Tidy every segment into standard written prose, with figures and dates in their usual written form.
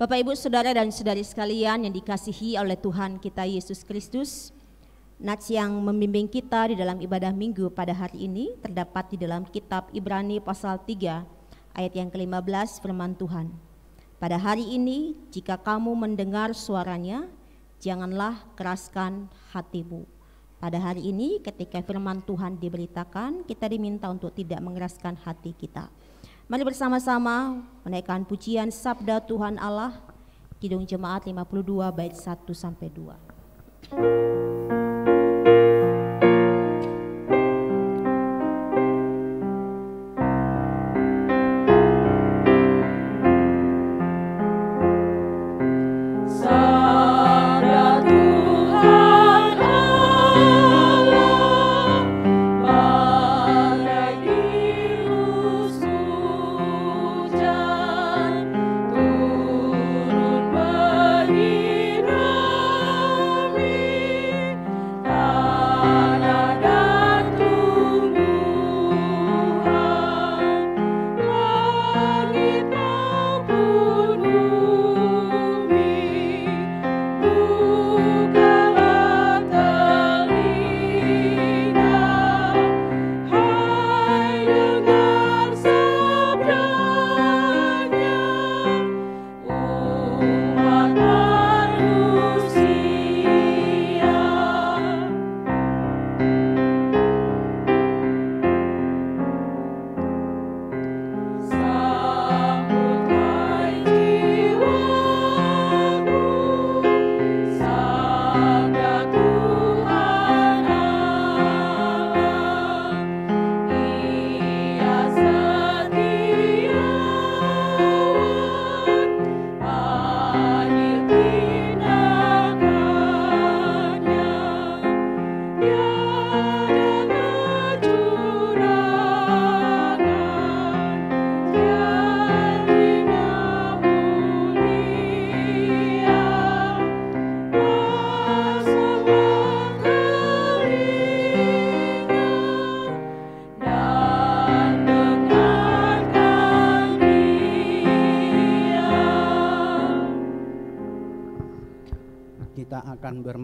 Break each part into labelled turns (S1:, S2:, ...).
S1: Bapak, Ibu, Saudara dan Saudari sekalian yang dikasihi oleh Tuhan kita Yesus Kristus, nats yang membimbing kita di dalam ibadah minggu pada hari ini terdapat di dalam kitab Ibrani pasal 3 ayat yang ke-15 firman Tuhan. Pada hari ini jika kamu mendengar suaranya, janganlah keraskan hatimu. Pada hari ini ketika firman Tuhan diberitakan, kita diminta untuk tidak mengeraskan hati kita. Mari bersama-sama menaikkan pujian sabda Tuhan Allah, Kidung Jemaat 52 bait 1 sampai 2.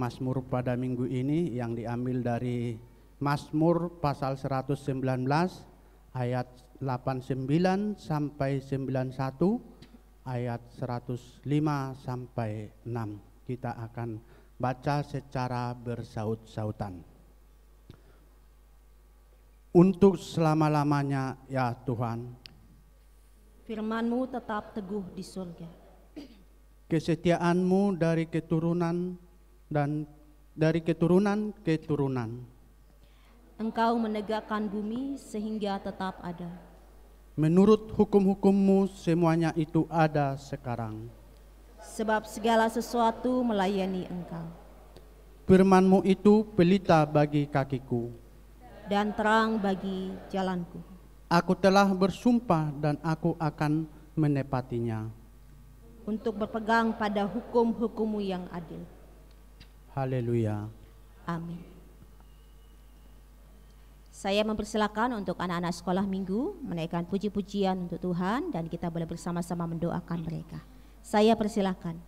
S2: Mazmur pada minggu ini yang diambil dari Mazmur pasal 119 ayat 89 sampai 91, ayat 105 sampai 6. Kita akan baca secara bersaut-sautan. Untuk selama-lamanya ya Tuhan,
S1: firman-Mu tetap teguh di surga.
S2: Kesetiaan-Mu dari keturunan dan dari keturunan ke turunan.
S1: Engkau menegakkan bumi sehingga tetap ada.
S2: Menurut hukum-hukum-Mu semuanya itu ada sekarang.
S1: Sebab segala sesuatu melayani Engkau.
S2: Firman-Mu itu pelita bagi kakiku
S1: dan terang bagi jalanku.
S2: Aku telah bersumpah dan aku akan menepatinya.
S1: Untuk berpegang pada hukum-hukum-Mu yang adil.
S2: Haleluya.
S1: Amin. Saya mempersilakan untuk anak-anak sekolah minggu menaikkan puji-pujian untuk Tuhan dan kita boleh bersama-sama mendoakan mereka. Saya persilakan.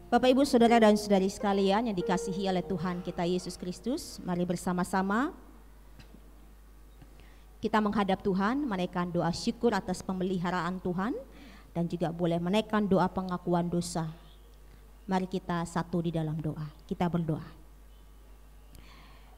S1: Bapak, Ibu, Saudara dan Saudari sekalian yang dikasihi oleh Tuhan kita Yesus Kristus, mari bersama-sama kita menghadap Tuhan, menaikkan doa syukur atas pemeliharaan Tuhan, dan juga boleh menaikkan doa pengakuan dosa. Mari kita satu di dalam doa, kita berdoa.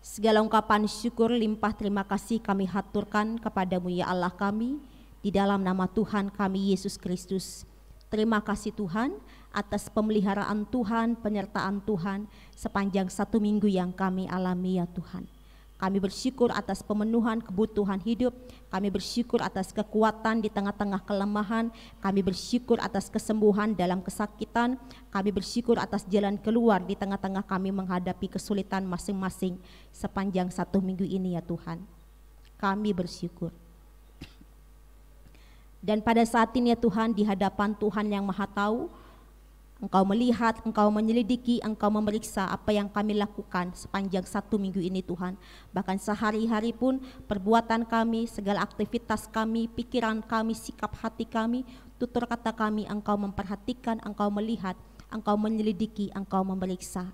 S1: Segala ungkapan syukur limpah terima kasih kami haturkan kepadamu ya Allah kami, di dalam nama Tuhan kami Yesus Kristus. Terima kasih Tuhan atas pemeliharaan Tuhan, penyertaan Tuhan sepanjang 1 minggu yang kami alami ya Tuhan. Kami bersyukur atas pemenuhan kebutuhan hidup, kami bersyukur atas kekuatan di tengah-tengah kelemahan, kami bersyukur atas kesembuhan dalam kesakitan, kami bersyukur atas jalan keluar di tengah-tengah kami menghadapi kesulitan masing-masing sepanjang 1 minggu ini ya Tuhan. Kami bersyukur. Dan pada saat ini ya Tuhan, di hadapan Tuhan yang Maha Tahu, Engkau melihat, Engkau menyelidiki, Engkau memeriksa apa yang kami lakukan sepanjang 1 minggu ini Tuhan. Bahkan sehari-hari pun perbuatan kami, segala aktivitas kami, pikiran kami, sikap hati kami, tutur kata kami, Engkau memperhatikan, Engkau melihat, Engkau menyelidiki, Engkau memeriksa.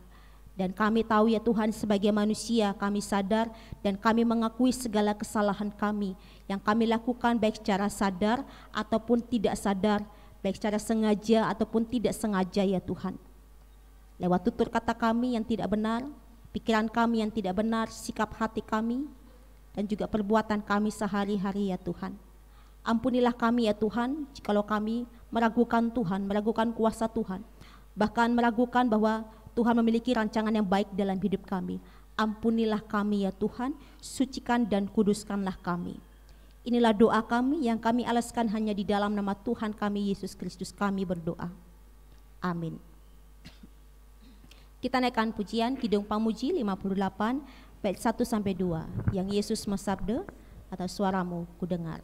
S1: Dan kami tahu ya Tuhan, sebagai manusia kami sadar dan kami mengakui segala kesalahan kami yang kami lakukan baik secara sadar ataupun tidak sadar, baik secara sengaja ataupun tidak sengaja ya Tuhan. Lewat tutur kata kami yang tidak benar, pikiran kami yang tidak benar, sikap hati kami, dan juga perbuatan kami sehari-hari ya Tuhan. Ampunilah kami ya Tuhan, jikalau kami meragukan Tuhan, meragukan kuasa Tuhan, bahkan meragukan bahwa Tuhan memiliki rancangan yang baik dalam hidup kami. Ampunilah kami ya Tuhan, sucikan dan kuduskanlah kami. Inilah doa kami yang kami alaskan hanya di dalam nama Tuhan kami Yesus Kristus kami berdoa. Amin. Kita naikkan pujian Kidung Pamuji 58 bait 1-2 yang Yesus mensabda, atau suaramu kudengar.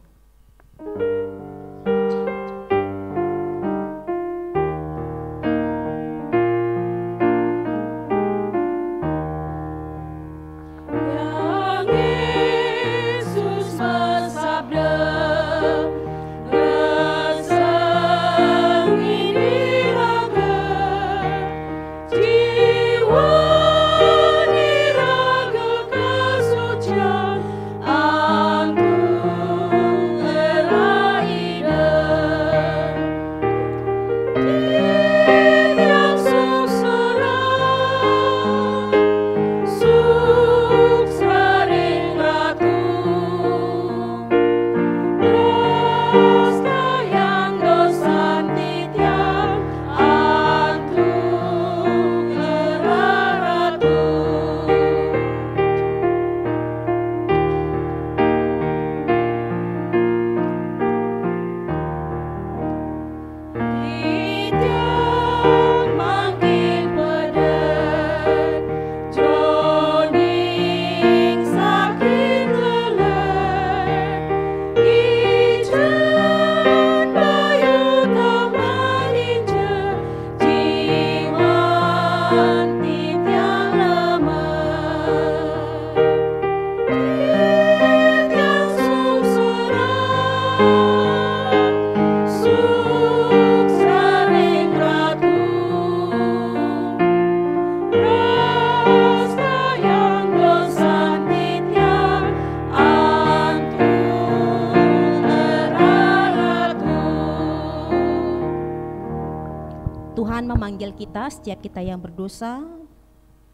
S1: Tuhan memanggil kita, setiap kita yang berdosa,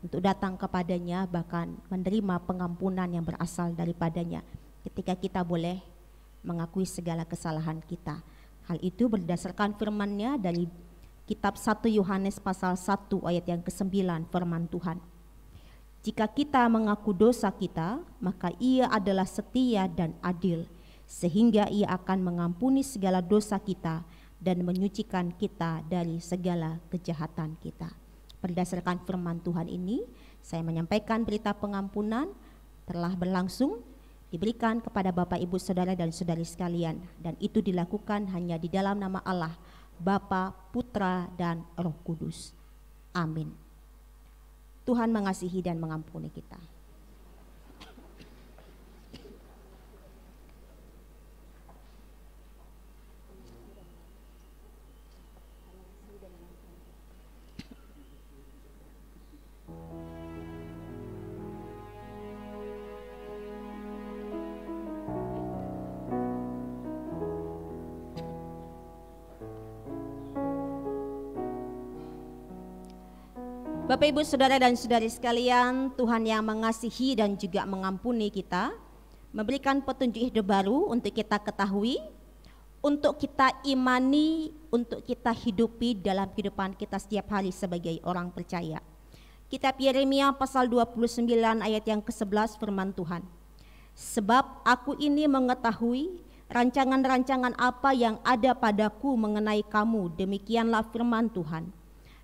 S1: untuk datang kepadanya, bahkan menerima pengampunan yang berasal daripadanya ketika kita boleh mengakui segala kesalahan kita. Hal itu berdasarkan firman-Nya dari kitab 1 Yohanes pasal 1 ayat yang ke-9, firman Tuhan. Jika kita mengaku dosa kita, maka Ia adalah setia dan adil, sehingga Ia akan mengampuni segala dosa kita dan menyucikan kita dari segala kejahatan kita. Berdasarkan firman Tuhan ini, saya menyampaikan berita pengampunan telah berlangsung, diberikan kepada Bapak, Ibu, Saudara dan Saudari sekalian, dan itu dilakukan hanya di dalam nama Allah, Bapa, Putra, dan Roh Kudus. Amin. Tuhan mengasihi dan mengampuni kita. Bapak, Ibu, Saudara dan Saudari sekalian, Tuhan yang mengasihi dan juga mengampuni kita, memberikan petunjuk hidup baru untuk kita ketahui, untuk kita imani, untuk kita hidupi dalam kehidupan kita setiap hari sebagai orang percaya. Kitab Yeremia pasal 29 ayat yang ke-11 firman Tuhan. Sebab aku ini mengetahui rancangan-rancangan apa yang ada padaku mengenai kamu, demikianlah firman Tuhan,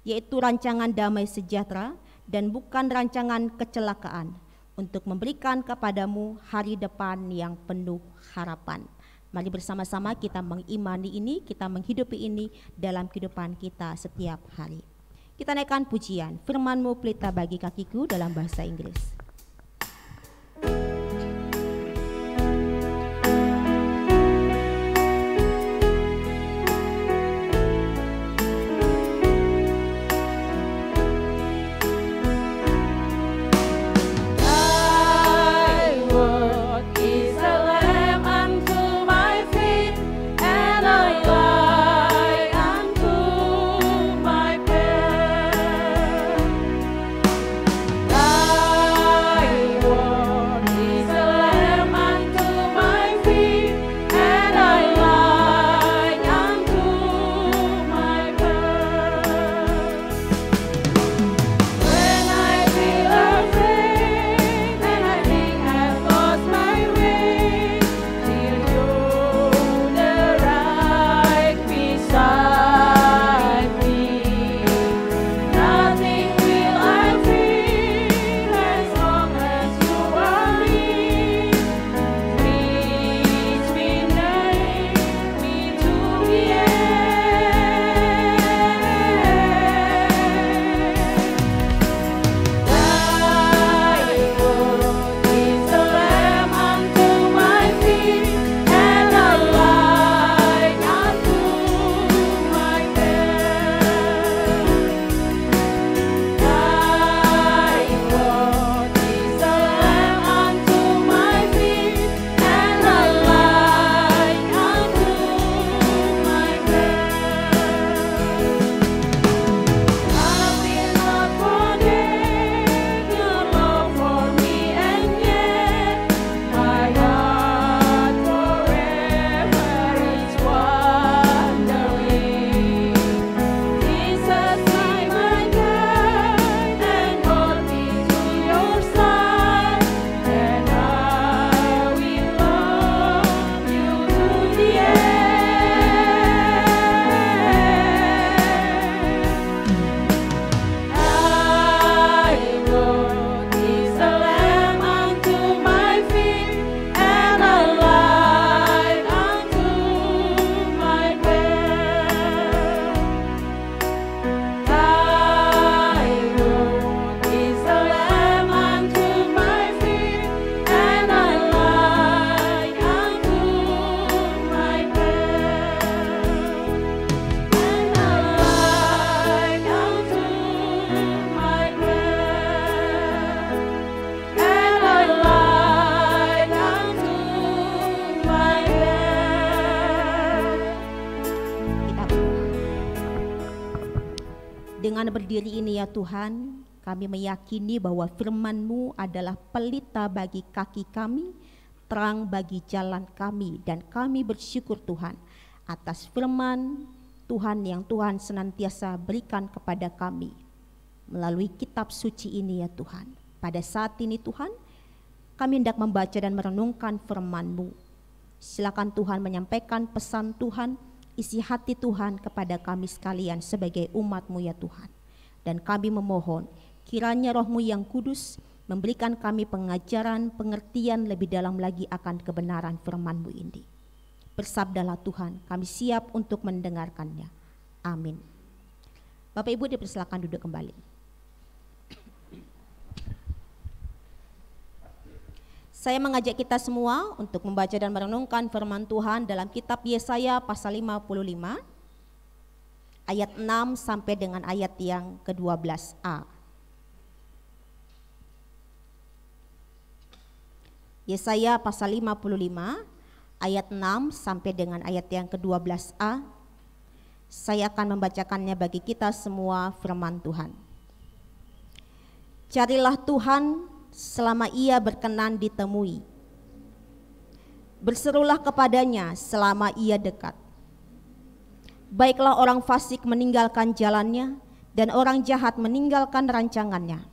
S1: yaitu rancangan damai sejahtera dan bukan rancangan kecelakaan, untuk memberikan kepadamu hari depan yang penuh harapan. Mari bersama-sama kita mengimani ini, kita menghidupi ini dalam kehidupan kita setiap hari. Kita naikkan pujian, firman-Mu pelita bagi kakiku dalam bahasa Inggris. Dengan berdiri ini ya Tuhan, kami meyakini bahwa firman-Mu adalah pelita bagi kaki kami, terang bagi jalan kami, dan kami bersyukur Tuhan atas firman Tuhan yang Tuhan senantiasa berikan kepada kami melalui kitab suci ini ya Tuhan. Pada saat ini Tuhan, kami hendak membaca dan merenungkan firman-Mu. Silakan Tuhan menyampaikan pesan Tuhan, isi hati Tuhan kepada kami sekalian sebagai umat-Mu ya Tuhan. Dan kami memohon kiranya Roh-Mu yang kudus memberikan kami pengajaran, pengertian lebih dalam lagi akan kebenaran firman-Mu ini. Bersabdalah Tuhan, kami siap untuk mendengarkannya. Amin. Bapak Ibu dipersilakan duduk kembali. Saya mengajak kita semua untuk membaca dan merenungkan firman Tuhan dalam kitab Yesaya pasal 55 ayat 6 sampai dengan ayat yang ke-12a. Yesaya pasal 55 ayat 6 sampai dengan ayat yang Carilah Tuhan selama Ia berkenan ditemui. Berserulah kepadanya selama Ia dekat. Baiklah orang fasik meninggalkan jalannya, dan orang jahat meninggalkan rancangannya.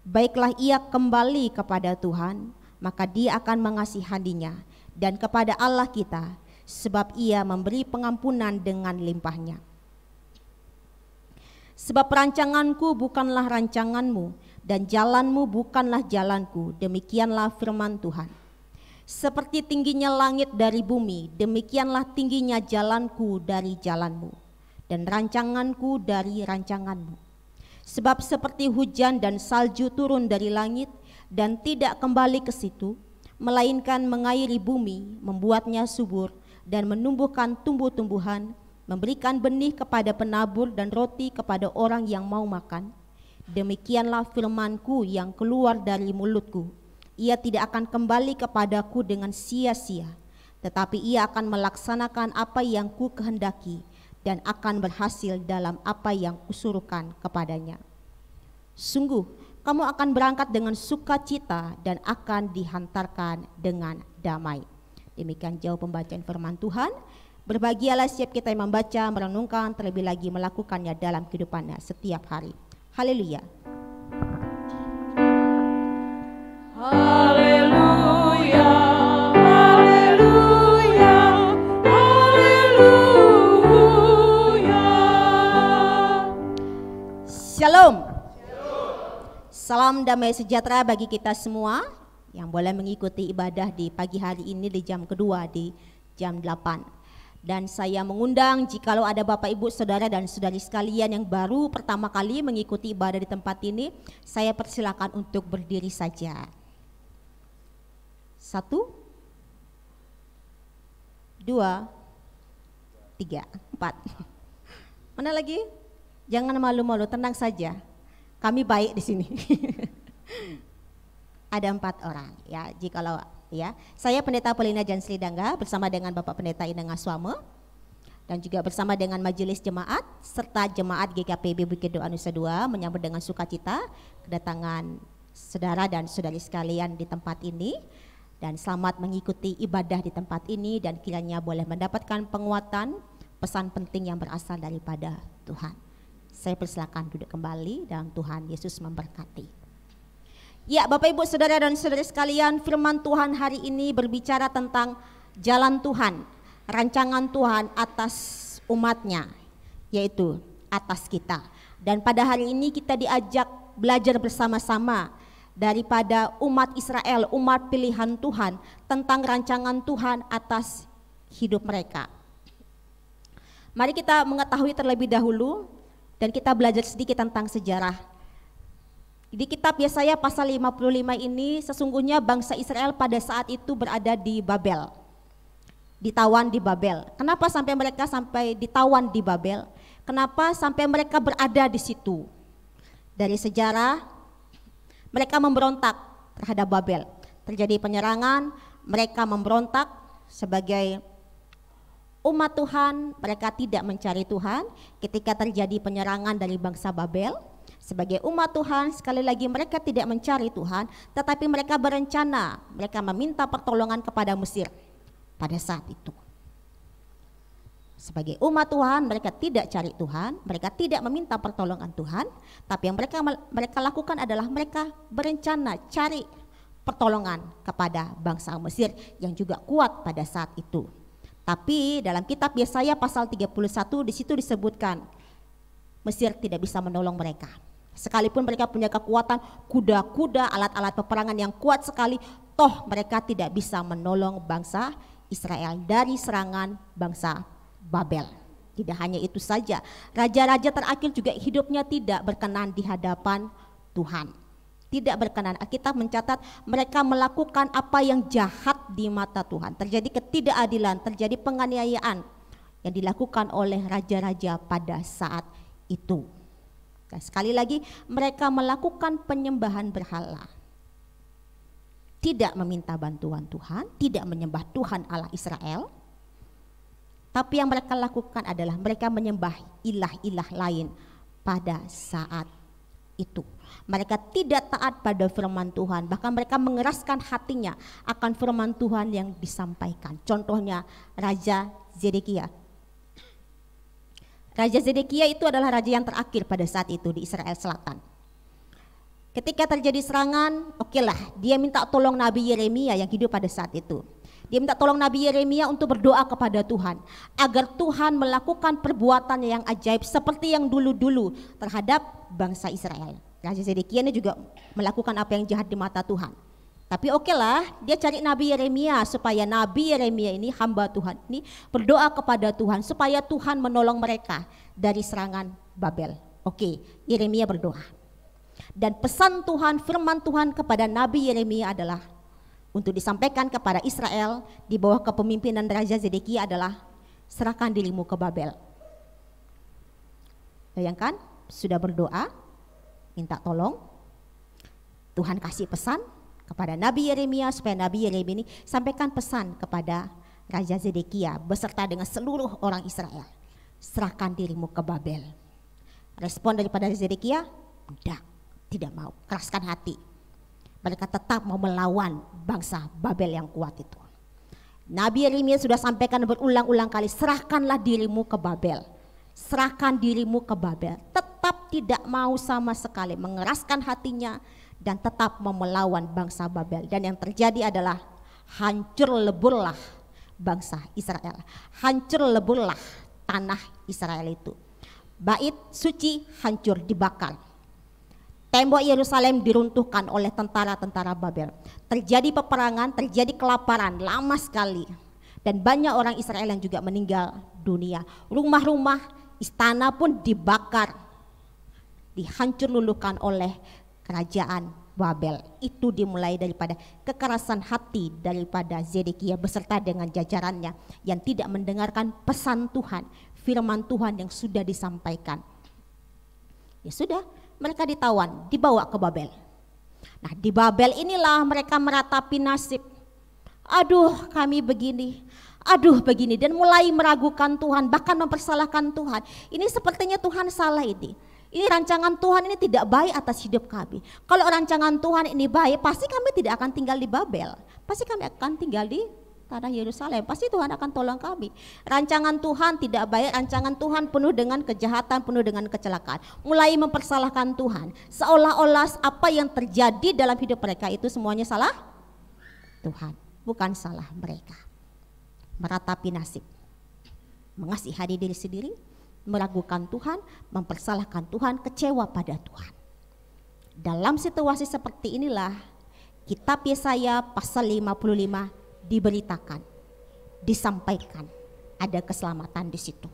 S1: Baiklah ia kembali kepada Tuhan, maka Dia akan mengasihaninya, dan kepada Allah kita, sebab Ia memberi pengampunan dengan limpahnya. Sebab rancanganku bukanlah rancanganmu, dan jalanmu bukanlah jalanku, demikianlah firman Tuhan. Seperti tingginya langit dari bumi, demikianlah tingginya jalanku dari jalanmu, dan rancanganku dari rancanganmu. Sebab seperti hujan dan salju turun dari langit, dan tidak kembali ke situ, melainkan mengairi bumi, membuatnya subur, dan menumbuhkan tumbuh-tumbuhan, memberikan benih kepada penabur dan roti kepada orang yang mau makan. Demikianlah firmanku yang keluar dari mulutku. Ia tidak akan kembali kepadaku dengan sia-sia, tetapi ia akan melaksanakan apa yang ku kehendaki dan akan berhasil dalam apa yang kusuruhkan kepadanya. Sungguh, kamu akan berangkat dengan sukacita dan akan dihantarkan dengan damai. Demikian jauh pembacaan firman Tuhan. Berbahagialah setiap kita yang membaca, merenungkan, terlebih lagi melakukannya dalam kehidupannya setiap hari. Haleluya.
S3: Haleluya, haleluya, haleluya.
S1: Shalom. Salam damai sejahtera bagi kita semua yang boleh mengikuti ibadah di pagi hari ini di jam kedua di jam 8. Dan saya mengundang jikalau ada Bapak Ibu Saudara dan Saudari sekalian yang baru pertama kali mengikuti ibadah di tempat ini, saya persilakan untuk berdiri saja. 1, 2, 3, 4. Mana lagi? Jangan malu-malu, tenang saja. Kami baik di sini. Ada 4 orang ya. Jikalau ya, saya Pendeta Polina Jansri Dangga bersama dengan Bapak Pendeta Ineng Aswame dan juga bersama dengan majelis jemaat serta jemaat GKPB Bukit Doa Nusa Dua menyambut dengan sukacita kedatangan saudara dan saudari sekalian di tempat ini. Dan selamat mengikuti ibadah di tempat ini dan kiranya boleh mendapatkan penguatan, pesan penting yang berasal daripada Tuhan. Saya persilakan duduk kembali dan Tuhan Yesus memberkati. Ya, Bapak Ibu Saudara dan Saudari sekalian, firman Tuhan hari ini berbicara tentang jalan Tuhan, rancangan Tuhan atas umatnya, yaitu atas kita. Dan pada hari ini kita diajak belajar bersama-sama daripada umat Israel, umat pilihan Tuhan, tentang rancangan Tuhan atas hidup mereka. Mari kita mengetahui terlebih dahulu dan kita belajar sedikit tentang sejarah. Di kitab Yesaya pasal 55 ini sesungguhnya bangsa Israel pada saat itu berada di Babel, ditawan di Babel. Kenapa sampai mereka ditawan di Babel? Kenapa sampai mereka berada di situ? Dari sejarah, mereka memberontak terhadap Babel. Terjadi penyerangan, mereka memberontak sebagai umat Tuhan, mereka tidak mencari Tuhan. Ketika terjadi penyerangan dari bangsa Babel, sebagai umat Tuhan sekali lagi mereka tidak mencari Tuhan, tetapi mereka berencana, mereka meminta pertolongan kepada Mesir pada saat itu. Sebagai umat Tuhan mereka tidak cari Tuhan, mereka tidak meminta pertolongan Tuhan, tapi yang mereka lakukan adalah mereka berencana cari pertolongan kepada bangsa Mesir yang juga kuat pada saat itu. Tapi dalam kitab Yesaya pasal 31 di situ disebutkan Mesir tidak bisa menolong mereka. Sekalipun mereka punya kekuatan kuda-kuda, alat-alat peperangan yang kuat sekali, toh mereka tidak bisa menolong bangsa Israel dari serangan bangsa Babel. Tidak hanya itu saja, raja-raja terakhir juga hidupnya tidak berkenan di hadapan Tuhan. Tidak berkenan. Alkitab mencatat mereka melakukan apa yang jahat di mata Tuhan. Terjadi ketidakadilan, terjadi penganiayaan yang dilakukan oleh raja-raja pada saat itu. Dan sekali lagi mereka melakukan penyembahan berhala. Tidak meminta bantuan Tuhan, tidak menyembah Tuhan Allah Israel. Tapi yang mereka lakukan adalah mereka menyembah ilah-ilah lain pada saat itu. Mereka tidak taat pada firman Tuhan, bahkan mereka mengeraskan hatinya akan firman Tuhan yang disampaikan. Contohnya Raja Zedekia. Raja Zedekia itu adalah raja yang terakhir pada saat itu di Israel Selatan. Ketika terjadi serangan, okelah, dia minta tolong Nabi Yeremia yang hidup pada saat itu. Dia minta tolong Nabi Yeremia untuk berdoa kepada Tuhan agar Tuhan melakukan perbuatan yang ajaib seperti yang dulu-dulu terhadap bangsa Israel. Raja Zedekia ini juga melakukan apa yang jahat di mata Tuhan. Tapi okelah, dia cari Nabi Yeremia supaya Nabi Yeremia ini, hamba Tuhan ini, berdoa kepada Tuhan supaya Tuhan menolong mereka dari serangan Babel. Oke, Yeremia berdoa. Dan pesan Tuhan, firman Tuhan kepada Nabi Yeremia adalah untuk disampaikan kepada Israel di bawah kepemimpinan Raja Zedekia adalah serahkan dirimu ke Babel. Bayangkan, sudah berdoa, minta tolong, Tuhan kasih pesan kepada Nabi Yeremia supaya Nabi Yeremia ini sampaikan pesan kepada Raja Zedekia beserta dengan seluruh orang Israel. Serahkan dirimu ke Babel. Respon daripada Zedekia, tidak mau, keraskan hati. Mereka tetap mau melawan bangsa Babel yang kuat itu. Nabi Yeremia sudah sampaikan berulang-ulang kali, serahkanlah dirimu ke Babel. Serahkan dirimu ke Babel. Tetap tidak mau sama sekali, mengeraskan hatinya dan tetap mau melawan bangsa Babel. Dan yang terjadi adalah hancur leburlah bangsa Israel. Hancur leburlah tanah Israel itu. Bait suci hancur, dibakar. Tembok Yerusalem diruntuhkan oleh tentara-tentara Babel. Terjadi peperangan, terjadi kelaparan lama sekali. Dan banyak orang Israel yang juga meninggal dunia. Rumah-rumah, istana pun dibakar. Dihancur luluhkan oleh kerajaan Babel. Itu dimulai daripada kekerasan hati daripada Zedekia beserta dengan jajarannya yang tidak mendengarkan pesan Tuhan, firman Tuhan yang sudah disampaikan. Ya sudah, mereka ditawan, dibawa ke Babel. Nah, di Babel inilah mereka meratapi nasib. Aduh, kami begini. Aduh, begini, dan mulai meragukan Tuhan, bahkan mempersalahkan Tuhan. Ini sepertinya Tuhan salah ini. Ini rancangan Tuhan ini tidak baik atas hidup kami. Kalau rancangan Tuhan ini baik, pasti kami tidak akan tinggal di Babel. Pasti kami akan tinggal di tanah Yerusalem. Pasti Tuhan akan tolong kami. Rancangan Tuhan tidak baik, rancangan Tuhan penuh dengan kejahatan, penuh dengan kecelakaan. Mulai mempersalahkan Tuhan. Seolah-olah apa yang terjadi dalam hidup mereka itu semuanya salah Tuhan, bukan salah mereka. Meratapi nasib, mengasihani diri sendiri, meragukan Tuhan, mempersalahkan Tuhan, kecewa pada Tuhan. Dalam situasi seperti inilah kitab Yesaya pasal 55 diberitakan, disampaikan, ada keselamatan di situ.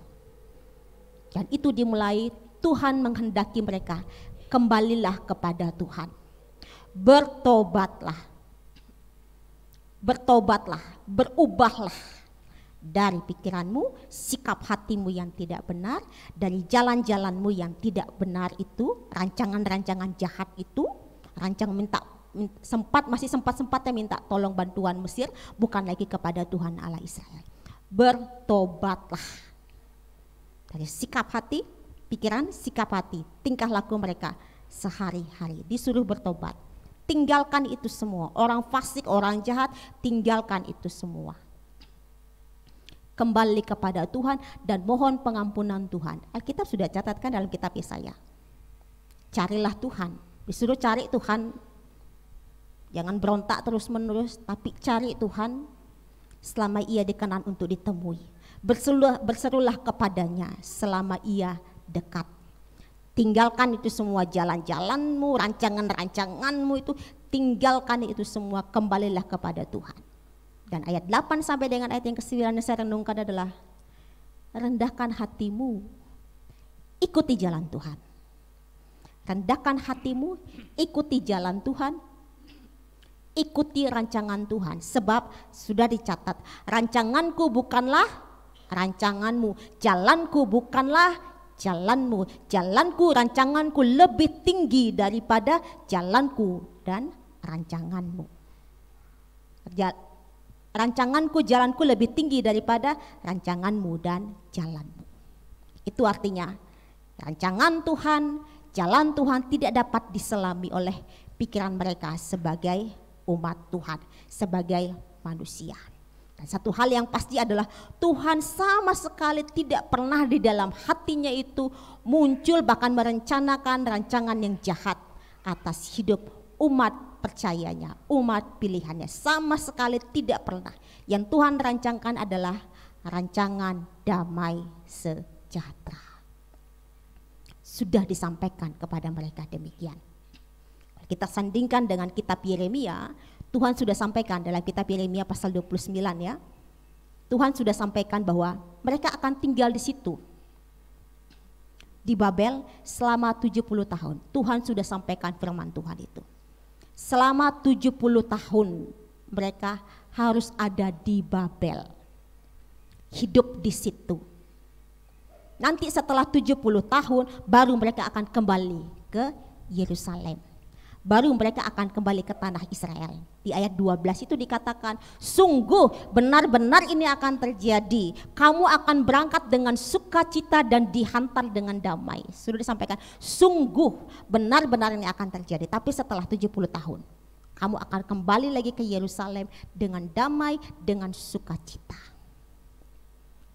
S1: Dan itu dimulai Tuhan menghendaki mereka, kembalilah kepada Tuhan. Bertobatlah. Bertobatlah, berubahlah dari pikiranmu, sikap hatimu yang tidak benar, dari jalan-jalanmu yang tidak benar itu, rancangan-rancangan jahat itu, masih sempat-sempatnya minta tolong bantuan Mesir, bukan lagi kepada Tuhan Allah Israel. Bertobatlah dari sikap hati, pikiran, sikap hati, tingkah laku mereka sehari-hari. Disuruh bertobat, tinggalkan itu semua. Orang fasik, orang jahat, tinggalkan itu semua. Kembali kepada Tuhan dan mohon pengampunan Tuhan. Alkitab sudah catatkan dalam kitab Yesaya. Carilah Tuhan, disuruh cari Tuhan. Jangan berontak terus menerus, tapi cari Tuhan selama ia dikenan untuk ditemui. Berserulah kepadanya selama ia dekat. Tinggalkan itu semua jalan-jalanmu, rancangan-rancanganmu itu, tinggalkan itu semua, kembalilah kepada Tuhan. Dan ayat 8 sampai dengan ayat yang ke-9 yang saya renungkan adalah, rendahkan hatimu, ikuti jalan Tuhan. Rendahkan hatimu, ikuti jalan Tuhan, ikuti rancangan Tuhan. Sebab sudah dicatat, rancanganku bukanlah rancanganmu, jalanku bukanlah jalanmu, jalanku, rancanganku lebih tinggi daripada jalanku dan rancanganmu. Rancanganku, jalanku lebih tinggi daripada rancanganmu dan jalanmu. Itu artinya rancangan Tuhan, Jalan Tuhan tidak dapat diselami oleh pikiran mereka sebagai umat Tuhan, sebagai manusia. Dan satu hal yang pasti adalah Tuhan sama sekali tidak pernah di dalam hatinya itu muncul bahkan merencanakan rancangan yang jahat atas hidup umat percayanya, umat pilihannya. Sama sekali tidak pernah. Yang Tuhan rancangkan adalah rancangan damai sejahtera. Sudah disampaikan kepada mereka demikian. Kita sandingkan dengan kitab Yeremia, Tuhan sudah sampaikan dalam kitab Yeremia pasal 29 ya. Tuhan sudah sampaikan bahwa mereka akan tinggal di situ. Di Babel selama 70 tahun. Tuhan sudah sampaikan firman Tuhan itu. Selama 70 tahun mereka harus ada di Babel. Hidup di situ. Nanti setelah 70 tahun baru mereka akan kembali ke Yerusalem. Baru mereka akan kembali ke tanah Israel. Di ayat 12 itu dikatakan, sungguh benar-benar ini akan terjadi. Kamu akan berangkat dengan sukacita dan dihantar dengan damai. Sudah disampaikan, sungguh benar-benar ini akan terjadi. Tapi setelah 70 tahun, kamu akan kembali lagi ke Yerusalem dengan damai, dengan sukacita.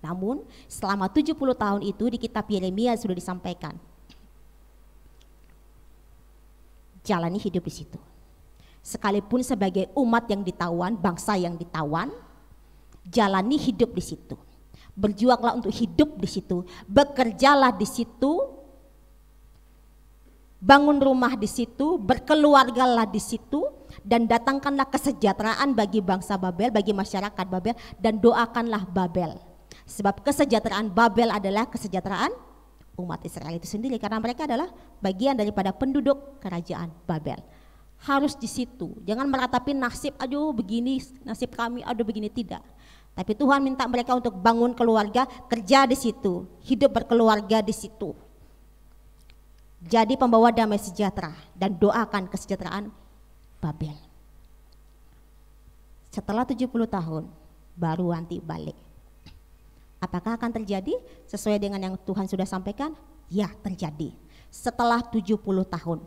S1: Namun selama 70 tahun itu di kitab Yeremia sudah disampaikan, jalani hidup di situ. Sekalipun sebagai umat yang ditawan, bangsa yang ditawan, jalani hidup di situ. Berjuanglah untuk hidup di situ, bekerjalah di situ, bangun rumah di situ, berkeluargalah di situ, dan datangkanlah kesejahteraan bagi bangsa Babel, bagi masyarakat Babel, dan doakanlah Babel. Sebab kesejahteraan Babel adalah kesejahteraan umat Israel itu sendiri, karena mereka adalah bagian daripada penduduk kerajaan Babel. Harus di situ, jangan meratapi nasib, aduh begini nasib kami, aduh begini, tidak. Tapi Tuhan minta mereka untuk bangun keluarga, kerja di situ, hidup berkeluarga di situ. Jadi pembawa damai sejahtera dan doakan kesejahteraan Babel. Setelah 70 tahun baru nanti balik. Apakah akan terjadi sesuai dengan yang Tuhan sudah sampaikan? Ya, terjadi. Setelah 70 tahun.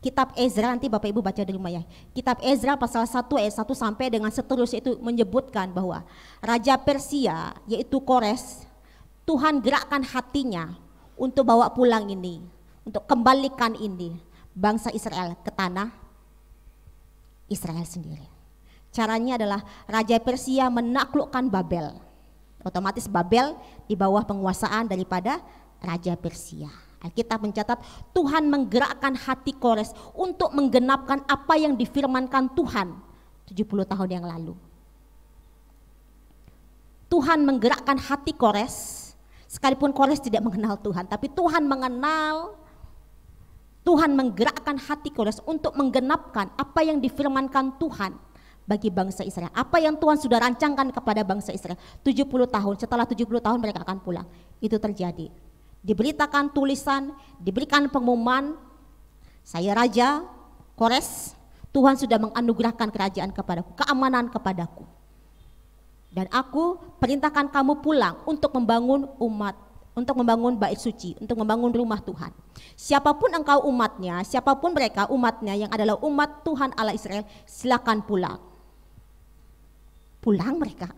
S1: Kitab Ezra, nanti Bapak Ibu baca di rumah ya. Kitab Ezra pasal 1 ayat 1 sampai dengan seterusnya itu menyebutkan bahwa Raja Persia yaitu Kores, Tuhan gerakkan hatinya untuk bawa pulang ini, untuk kembalikan ini bangsa Israel ke tanah Israel sendiri. Caranya adalah Raja Persia menaklukkan Babel. Otomatis Babel di bawah penguasaan daripada Raja Persia. Alkitab mencatat Tuhan menggerakkan hati Kores untuk menggenapkan apa yang difirmankan Tuhan 70 tahun yang lalu. Tuhan menggerakkan hati Kores, sekalipun Kores tidak mengenal Tuhan, tapi Tuhan mengenal. Tuhan menggerakkan hati Kores untuk menggenapkan apa yang difirmankan Tuhan bagi bangsa Israel. Apa yang Tuhan sudah rancangkan kepada bangsa Israel 70 tahun, setelah 70 tahun mereka akan pulang. Itu terjadi. Diberitakan tulisan, diberikan pengumuman, saya Raja Kores, Tuhan sudah menganugerahkan kerajaan kepadaku, keamanan kepadaku. Dan aku perintahkan kamu pulang untuk membangun umat, untuk membangun bait suci, untuk membangun rumah Tuhan. Siapapun engkau umatnya, siapapun mereka umatnya yang adalah umat Tuhan Allah Israel, silakan pulang. Pulang mereka.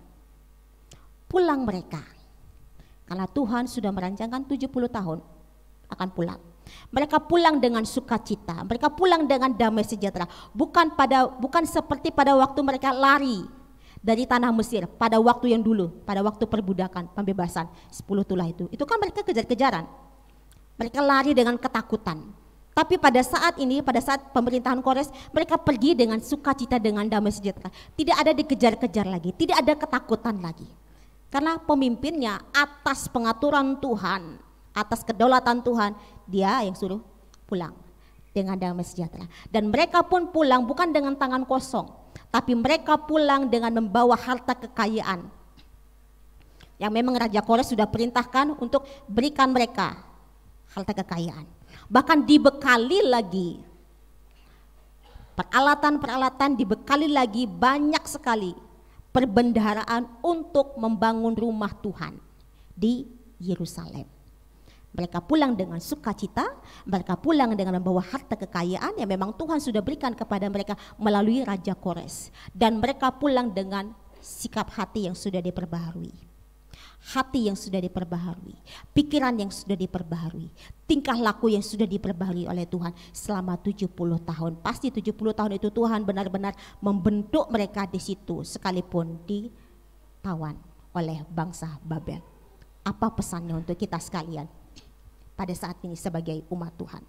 S1: Pulang mereka. Karena Tuhan sudah merancangkan 70 tahun akan pulang. Mereka pulang dengan sukacita, mereka pulang dengan damai sejahtera. Bukan seperti pada waktu mereka lari dari tanah Mesir pada waktu yang dulu, pada waktu perbudakan, pembebasan 10 tulah itu. Itu kan mereka kejar-kejaran. Mereka lari dengan ketakutan. Tapi pada saat ini, pada saat pemerintahan Kores, mereka pergi dengan sukacita, dengan damai sejahtera. Tidak ada dikejar-kejar lagi, tidak ada ketakutan lagi. Karena pemimpinnya atas pengaturan Tuhan, atas kedaulatan Tuhan, dia yang suruh pulang dengan damai sejahtera. Dan mereka pun pulang bukan dengan tangan kosong, tapi mereka pulang dengan membawa harta kekayaan. Yang memang Raja Kores sudah perintahkan untuk berikan mereka harta kekayaan. Bahkan dibekali lagi peralatan-peralatan, dibekali lagi banyak sekali perbendaharaan untuk membangun rumah Tuhan di Yerusalem. Mereka pulang dengan sukacita, mereka pulang dengan membawa harta kekayaan yang memang Tuhan sudah berikan kepada mereka melalui Raja Kores. Dan mereka pulang dengan sikap hati yang sudah diperbaharui. Hati yang sudah diperbaharui, pikiran yang sudah diperbaharui, tingkah laku yang sudah diperbaharui oleh Tuhan selama 70 tahun. Pasti 70 tahun itu Tuhan benar-benar membentuk mereka di situ sekalipun ditawan oleh bangsa Babel. Apa pesannya untuk kita sekalian pada saat ini sebagai umat Tuhan?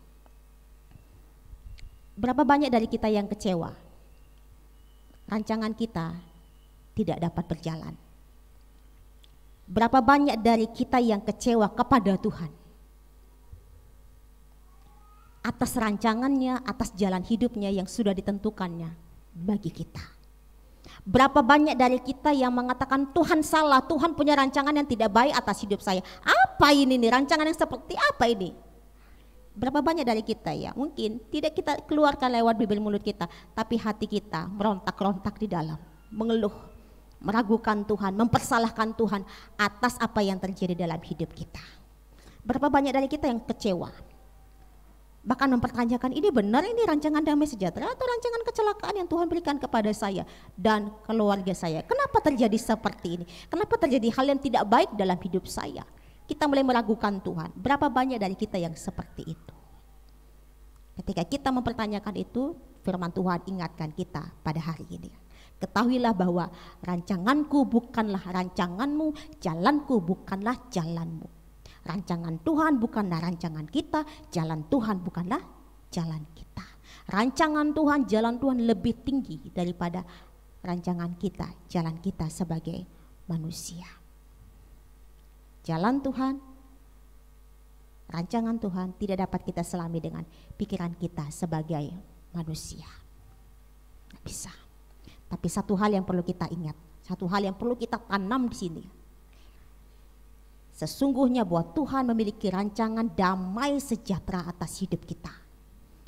S1: Berapa banyak dari kita yang kecewa? Rancangan kita tidak dapat berjalan. Berapa banyak dari kita yang kecewa kepada Tuhan atas rancangannya, atas jalan hidupnya yang sudah ditentukannya bagi kita. Berapa banyak dari kita yang mengatakan Tuhan salah, Tuhan punya rancangan yang tidak baik atas hidup saya. Apa ini nih, rancangan yang seperti apa ini? Berapa banyak dari kita ya, mungkin tidak kita keluarkan lewat bibir mulut kita, tapi hati kita merontak-rontak di dalam, mengeluh, meragukan Tuhan, mempersalahkan Tuhan atas apa yang terjadi dalam hidup kita. Berapa banyak dari kita yang kecewa, bahkan mempertanyakan, ini benar ini rancangan damai sejahtera atau rancangan kecelakaan yang Tuhan berikan kepada saya dan keluarga saya? Kenapa terjadi seperti ini? Kenapa terjadi hal yang tidak baik dalam hidup saya? Kita mulai meragukan Tuhan. Berapa banyak dari kita yang seperti itu? Ketika kita mempertanyakan itu, firman Tuhan ingatkan kita pada hari ini. Ketahuilah bahwa rancanganku bukanlah rancanganmu, jalanku bukanlah jalanmu. Rancangan Tuhan bukanlah rancangan kita, jalan Tuhan bukanlah jalan kita. Rancangan Tuhan, jalan Tuhan lebih tinggi daripada rancangan kita, jalan kita sebagai manusia. Jalan Tuhan, rancangan Tuhan tidak dapat kita selami dengan pikiran kita sebagai manusia. Tidak bisa. Tapi satu hal yang perlu kita ingat, satu hal yang perlu kita tanam di sini. Sesungguhnya bahwa Tuhan memiliki rancangan damai sejahtera atas hidup kita.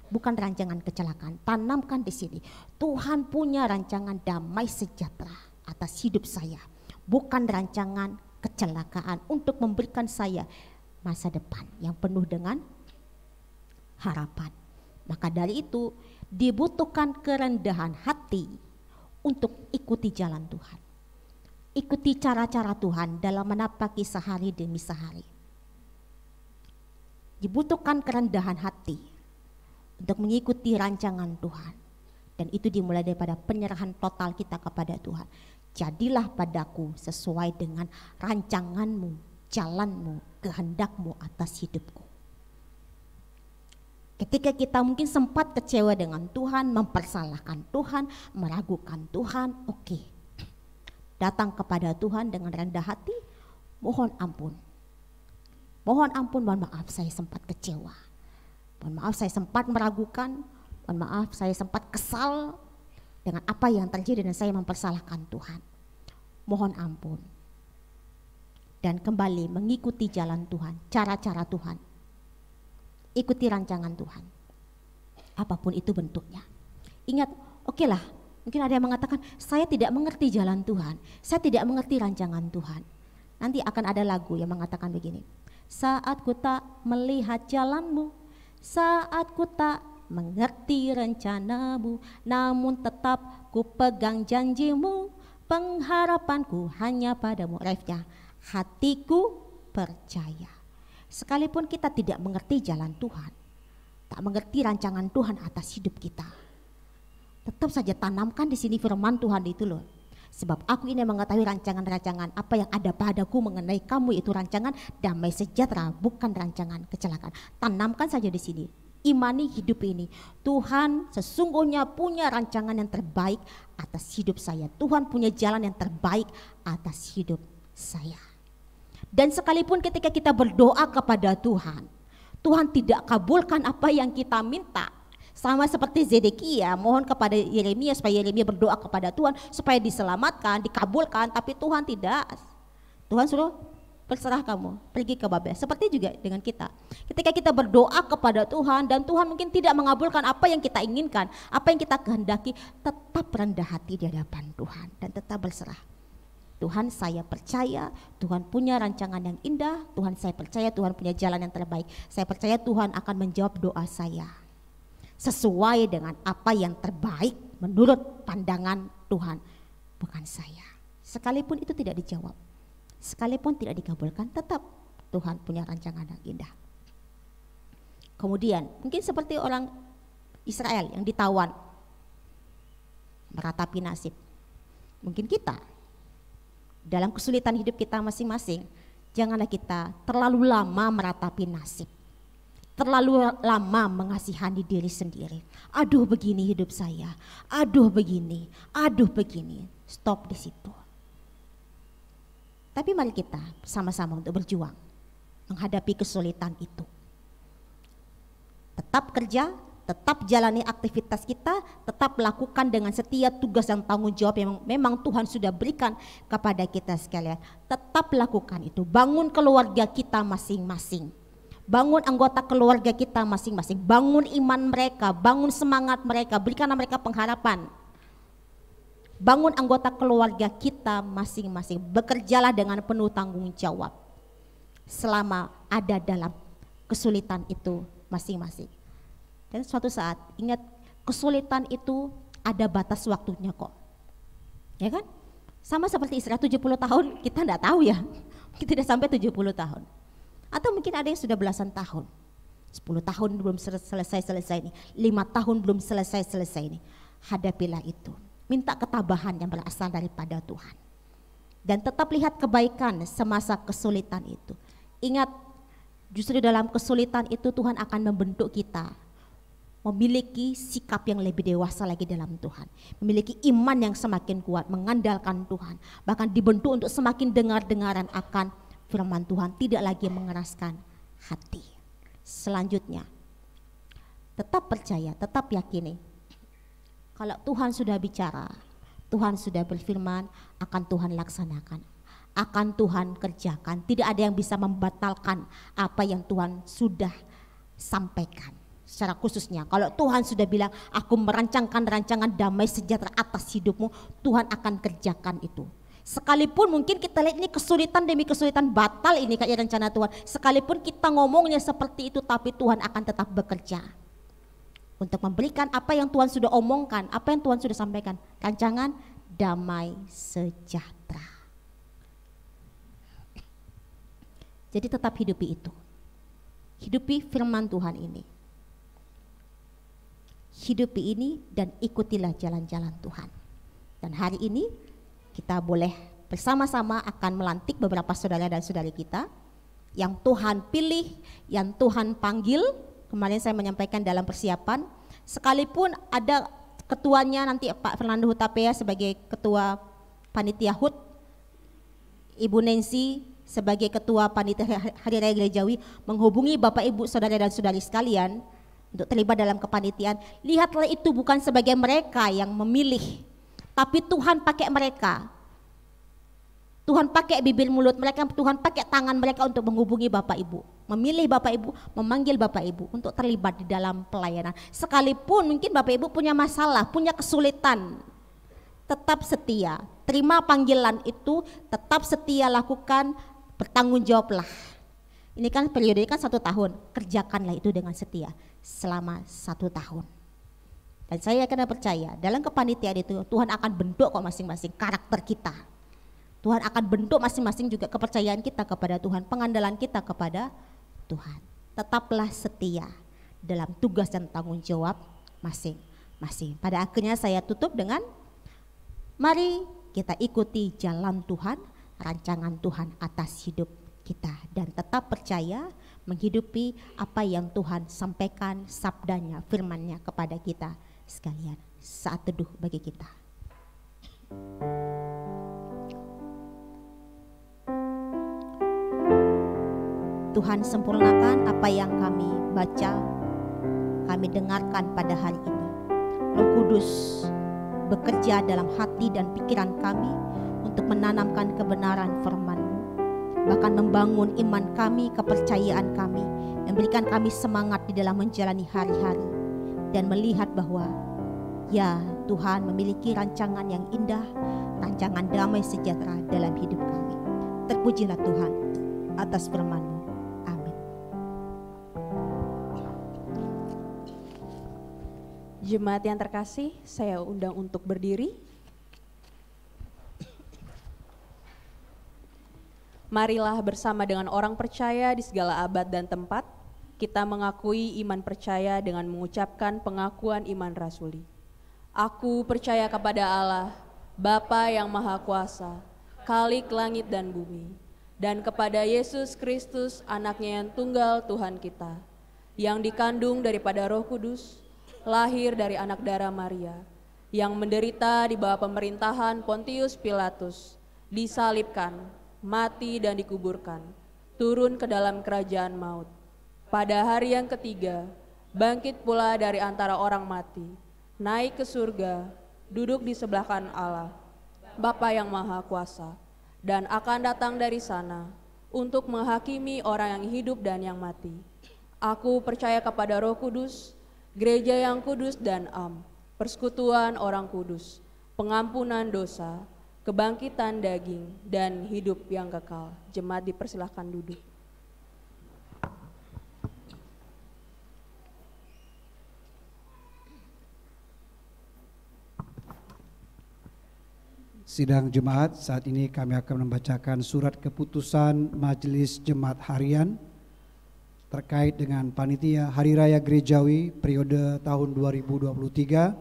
S1: Bukan rancangan kecelakaan. Tanamkan di sini. Tuhan punya rancangan damai sejahtera atas hidup saya. Bukan rancangan kecelakaan untuk memberikan saya masa depan yang penuh dengan harapan. Maka dari itu dibutuhkan kerendahan hati untuk ikuti jalan Tuhan. Ikuti cara-cara Tuhan dalam menapaki sehari demi sehari. Dibutuhkan kerendahan hati untuk mengikuti rancangan Tuhan. Dan itu dimulai daripada penyerahan total kita kepada Tuhan. Jadilah padaku sesuai dengan rancanganmu, jalanmu, kehendakmu atas hidupku. Ketika kita mungkin sempat kecewa dengan Tuhan, mempersalahkan Tuhan, meragukan Tuhan, oke. Datang kepada Tuhan dengan rendah hati, mohon ampun. Mohon ampun, mohon maaf saya sempat kecewa. Mohon maaf saya sempat meragukan, mohon maaf saya sempat kesal dengan apa yang terjadi dan saya mempersalahkan Tuhan. Mohon ampun. Dan kembali mengikuti jalan Tuhan, cara-cara Tuhan. Ikuti rancangan Tuhan. Apapun itu bentuknya. Ingat, oke lah, mungkin ada yang mengatakan, saya tidak mengerti jalan Tuhan. Saya tidak mengerti rancangan Tuhan. Nanti akan ada lagu yang mengatakan begini. Saat ku tak melihat jalanmu, saat ku tak mengerti rencanamu, namun tetap ku pegang janjimu, pengharapanku hanya padamu. Refnya, hatiku percaya. Sekalipun kita tidak mengerti jalan Tuhan, tak mengerti rancangan Tuhan atas hidup kita, tetap saja tanamkan di sini firman Tuhan itu loh. Sebab aku ini mengetahui rancangan-rancangan apa yang ada padaku mengenai kamu, itu rancangan damai sejahtera, bukan rancangan kecelakaan. Tanamkan saja di sini. Imani hidup ini. Tuhan sesungguhnya punya rancangan yang terbaik atas hidup saya. Tuhan punya jalan yang terbaik atas hidup saya. Dan sekalipun ketika kita berdoa kepada Tuhan, Tuhan tidak kabulkan apa yang kita minta. Sama seperti Zedekia mohon kepada Yeremia supaya Yeremia berdoa kepada Tuhan supaya diselamatkan, dikabulkan, tapi Tuhan tidak. Tuhan suruh berserah kamu, pergi ke Babel. Seperti juga dengan kita. Ketika kita berdoa kepada Tuhan dan Tuhan mungkin tidak mengabulkan apa yang kita inginkan, apa yang kita kehendaki, tetap rendah hati di hadapan Tuhan dan tetap berserah. Tuhan, saya percaya Tuhan punya rancangan yang indah. Tuhan, saya percaya Tuhan punya jalan yang terbaik. Saya percaya Tuhan akan menjawab doa saya sesuai dengan apa yang terbaik menurut pandangan Tuhan, bukan saya. Sekalipun itu tidak dijawab, sekalipun tidak dikabulkan, tetap Tuhan punya rancangan yang indah. Kemudian mungkin seperti orang Israel yang ditawan, meratapi nasib. Mungkin kita dalam kesulitan hidup kita masing-masing, janganlah kita terlalu lama meratapi nasib, terlalu lama mengasihani diri sendiri. Aduh begini hidup saya, aduh begini, aduh begini. Stop di situ. Tapi mari kita sama-sama untuk berjuang menghadapi kesulitan itu. Tetap kerja, tetap jalani aktivitas kita, tetap lakukan dengan setia tugas dan tanggung jawab yang memang Tuhan sudah berikan kepada kita sekalian. Tetap lakukan itu, bangun keluarga kita masing-masing, bangun anggota keluarga kita masing-masing, bangun iman mereka, bangun semangat mereka, berikan mereka pengharapan. Bangun anggota keluarga kita masing-masing, bekerjalah dengan penuh tanggung jawab selama ada dalam kesulitan itu masing-masing. Dan suatu saat, ingat, kesulitan itu ada batas waktunya kok. Ya kan? Sama seperti Israel 70 tahun, kita enggak tahu ya. Kita tidak sampai 70 tahun. Atau mungkin ada yang sudah belasan tahun. 10 tahun belum selesai ini. 5 tahun belum selesai ini. Hadapilah itu. Minta ketabahan yang berasal daripada Tuhan. Dan tetap lihat kebaikan semasa kesulitan itu. Ingat, justru dalam kesulitan itu Tuhan akan membentuk kita memiliki sikap yang lebih dewasa lagi dalam Tuhan, memiliki iman yang semakin kuat, mengandalkan Tuhan, bahkan dibentuk untuk semakin dengar-dengaran akan firman Tuhan, tidak lagi mengeraskan hati. Selanjutnya, tetap percaya, tetap yakini, kalau Tuhan sudah bicara, Tuhan sudah berfirman, akan Tuhan laksanakan, akan Tuhan kerjakan. Tidak ada yang bisa membatalkan apa yang Tuhan sudah sampaikan. Secara khususnya kalau Tuhan sudah bilang, aku merancangkan rancangan damai sejahtera atas hidupmu, Tuhan akan kerjakan itu. Sekalipun mungkin kita lihat ini kesulitan demi kesulitan, batal ini kayak rencana Tuhan. Sekalipun kita ngomongnya seperti itu, tapi Tuhan akan tetap bekerja untuk memberikan apa yang Tuhan sudah omongkan, apa yang Tuhan sudah sampaikan, rancangan damai sejahtera. Jadi tetap hidupi itu, hidupi firman Tuhan ini, hidupi ini dan ikutilah jalan-jalan Tuhan. Dan hari ini kita boleh bersama-sama akan melantik beberapa saudara dan saudari kita yang Tuhan pilih, yang Tuhan panggil. Kemarin saya menyampaikan dalam persiapan, sekalipun ada ketuanya nanti Pak Fernando Hutapea sebagai ketua panitia HUT, Ibu Nancy sebagai ketua panitia Hari Raya Gerejawi menghubungi Bapak Ibu saudara dan saudari sekalian untuk terlibat dalam kepanitiaan. Lihatlah itu bukan sebagai mereka yang memilih, tapi Tuhan pakai mereka. Tuhan pakai bibir mulut mereka, Tuhan pakai tangan mereka untuk menghubungi Bapak Ibu, memilih Bapak Ibu, memanggil Bapak Ibu untuk terlibat di dalam pelayanan. Sekalipun mungkin Bapak Ibu punya masalah, punya kesulitan, tetap setia, terima panggilan itu, tetap setia lakukan, bertanggung jawablah. Ini kan periode kan 1 tahun, kerjakanlah itu dengan setia selama 1 tahun. Dan saya kena percaya dalam kepanitiaan itu Tuhan akan bentuk kok masing-masing karakter kita. Tuhan akan bentuk masing-masing juga kepercayaan kita kepada Tuhan, pengandalan kita kepada Tuhan. Tetaplah setia dalam tugas dan tanggung jawab masing-masing. Pada akhirnya saya tutup dengan, mari kita ikuti jalan Tuhan, rancangan Tuhan atas hidup kita, dan tetap percaya menghidupi apa yang Tuhan sampaikan, sabdanya, firman-Nya kepada kita sekalian. Saat teduh bagi kita. Tuhan sempurnakan apa yang kami baca, kami dengarkan pada hari ini. Roh Kudus bekerja dalam hati dan pikiran kami untuk menanamkan kebenaran firman-Mu, bahkan membangun iman kami, kepercayaan kami, memberikan kami semangat di dalam menjalani hari-hari dan melihat bahwa Ya, Tuhan memiliki rancangan yang indah, rancangan damai sejahtera dalam hidup kami. Terpujilah Tuhan atas firman-Mu. Amin.
S4: Jemaat yang terkasih, saya undang untuk berdiri. Marilah bersama dengan orang percaya di segala abad dan tempat, kita mengakui iman percaya dengan mengucapkan pengakuan iman rasuli. Aku percaya kepada Allah, Bapa yang Maha Kuasa, Khalik langit dan bumi, dan kepada Yesus Kristus, anaknya yang tunggal Tuhan kita, yang dikandung daripada Roh Kudus, lahir dari anak darah Maria, yang menderita di bawah pemerintahan Pontius Pilatus, disalibkan, mati dan dikuburkan, turun ke dalam kerajaan maut. Pada hari yang ketiga, bangkit pula dari antara orang mati, naik ke surga, duduk di sebelah kanan Allah, Bapa yang Maha Kuasa, dan akan datang dari sana untuk menghakimi orang yang hidup dan yang mati. Aku percaya kepada Roh Kudus, gereja yang kudus dan am, persekutuan orang kudus, pengampunan dosa, kebangkitan daging, dan hidup yang kekal. Jemaat dipersilahkan duduk.
S5: Sidang jemaat, saat ini kami akan membacakan surat keputusan Majelis Jemaat Harian terkait dengan panitia Hari Raya Gerejawi periode tahun 2023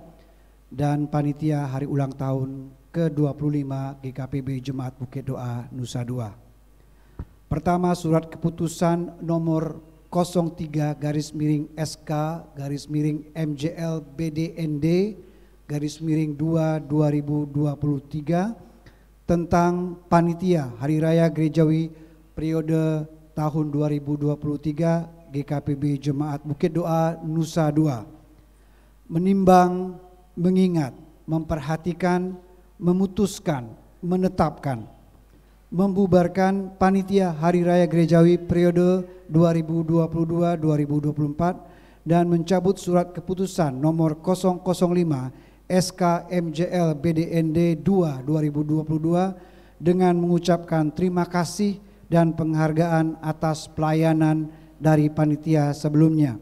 S5: dan panitia Hari Ulang Tahun ke-25 GKPB Jemaat Bukit Doa Nusa Dua. Pertama, surat keputusan nomor 03/SK/MJL BDND /2 2023 tentang panitia Hari Raya Gerejawi periode tahun 2023 GKPB Jemaat Bukit Doa Nusa Dua. Menimbang, mengingat, memperhatikan, memutuskan, menetapkan, membubarkan panitia Hari Raya Gerejawi periode 2022-2024 dan mencabut surat keputusan nomor 005 SK/MJL BDND 2 2022 dengan mengucapkan terima kasih dan penghargaan atas pelayanan dari panitia sebelumnya.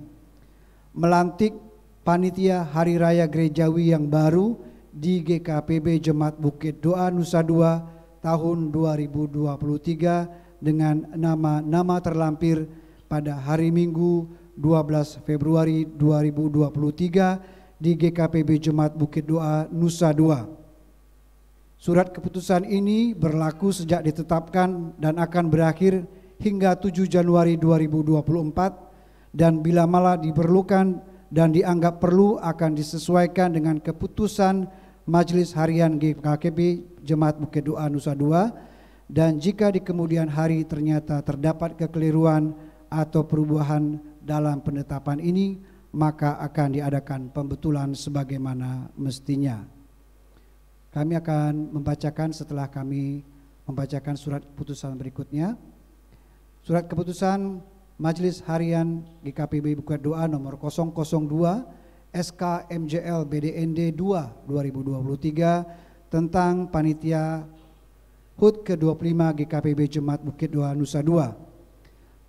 S5: Melantik panitia Hari Raya Gerejawi yang baru di GKPB Jemaat Bukit Doa Nusa Dua tahun 2023 dengan nama-nama terlampir pada hari Minggu 12 Februari 2023 di GKPB Jemaat Bukit Doa Nusa Dua. Surat keputusan ini berlaku sejak ditetapkan dan akan berakhir hingga 7 Januari 2024 dan bila malah diperlukan dan dianggap perlu akan disesuaikan dengan keputusan Majelis Harian GKPB Jemaat Bukit Doa Nusa Dua, dan jika di kemudian hari ternyata terdapat kekeliruan atau perubahan dalam penetapan ini, maka akan diadakan pembetulan sebagaimana mestinya. Kami akan membacakan setelah kami membacakan surat keputusan berikutnya. Surat keputusan Majelis Harian GKPB Bukit Doa nomor 002 SK/MJL BDND 2 2023 tentang panitia HUT ke-25 GKPB Jemaat Bukit Doa Nusa Dua.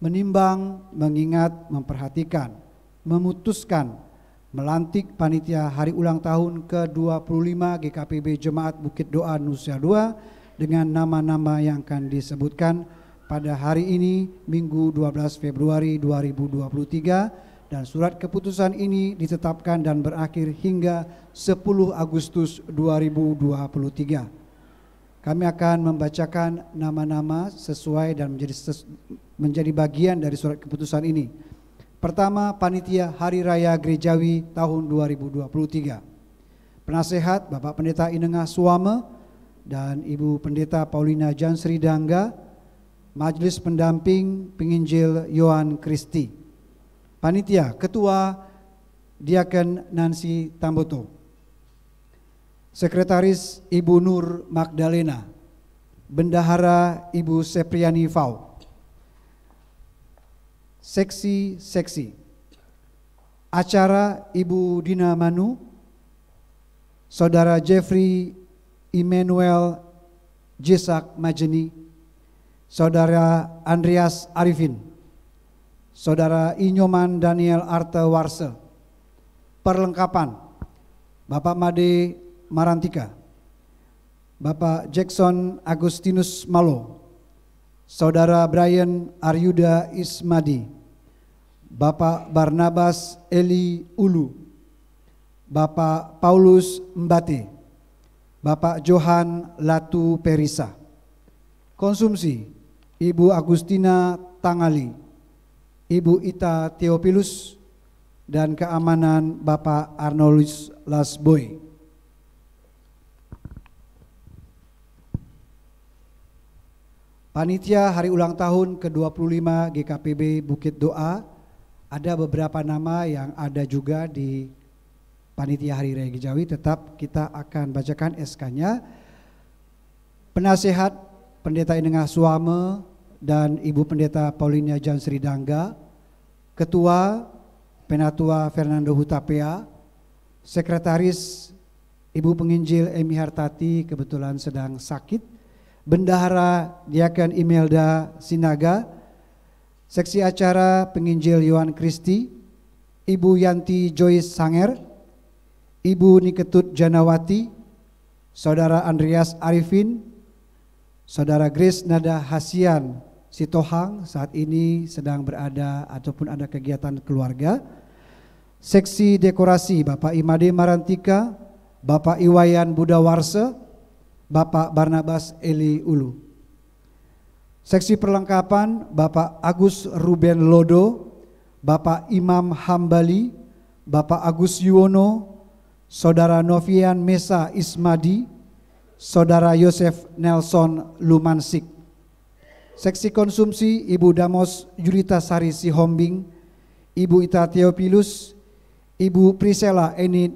S5: Menimbang, mengingat, memperhatikan, memutuskan melantik panitia Hari Ulang Tahun ke-25 GKPB Jemaat Bukit Doa Nusa Dua dengan nama-nama yang akan disebutkan pada hari ini Minggu 12 Februari 2023, dan surat keputusan ini ditetapkan dan berakhir hingga 10 Agustus 2023. Kami akan membacakan nama-nama sesuai dan menjadi bagian dari surat keputusan ini. Pertama, panitia Hari Raya Gerejawi tahun 2023. Penasehat Bapak Pendeta Inengah Suame dan Ibu Pendeta Paulina Jansri Dangga. Majelis Pendamping Penginjil Yohan Kristi. Panitia Ketua Diaken Nancy Tamboto. Sekretaris Ibu Nur Magdalena. Bendahara Ibu Sepriani Fau. Seksi-seksi. Acara Ibu Dina Manu. Saudara Jeffrey Emmanuel Jisak Majeni, Saudara Andreas Arifin, Saudara Inyoman Daniel Arte Warse. Perlengkapan: Bapak Made Marantika, Bapak Jackson Agustinus Malo, Saudara Brian Aryuda Ismadi, Bapak Barnabas Eli Ulu, Bapak Paulus Mbate, Bapak Johan Latu Perisa. Konsumsi: Ibu Agustina Tangali, Ibu Ita Theophilus, dan keamanan Bapak Arnoldus Lasboy. Panitia hari ulang tahun ke-25 GKPB Bukit Doa, ada beberapa nama yang ada juga di Panitia Hari Raya Gejawi, tetap kita akan bacakan SK-nya. Penasehat Pendeta Inengah Suame dan Ibu Pendeta Paulinia Jan Sri Dangga, Ketua Penatua Fernando Hutapea, Sekretaris Ibu Penginjil Emi Hartati kebetulan sedang sakit, Bendahara Diaken Imelda Sinaga, Seksi Acara Penginjil Yohan Kristi, Ibu Yanti Joyce Sanger, Ibu Niketut Janawati, Saudara Andreas Arifin, Saudara Grace Nada Hasian Sitohang, saat ini sedang berada ataupun ada kegiatan keluarga. Seksi Dekorasi Bapak Imade Marantika, Bapak Iwayan Budawarse, Bapak Barnabas Eli Ulu. Seksi Perlengkapan Bapak Agus Ruben Lodo, Bapak Imam Hambali, Bapak Agus Yuwono, Saudara Novian Mesa Ismadi, Saudara Yosef Nelson Lumansik. Seksi Konsumsi Ibu Damos Yulita Sari Sihombing, Ibu Ita Theophilus, Ibu Priscilla Enid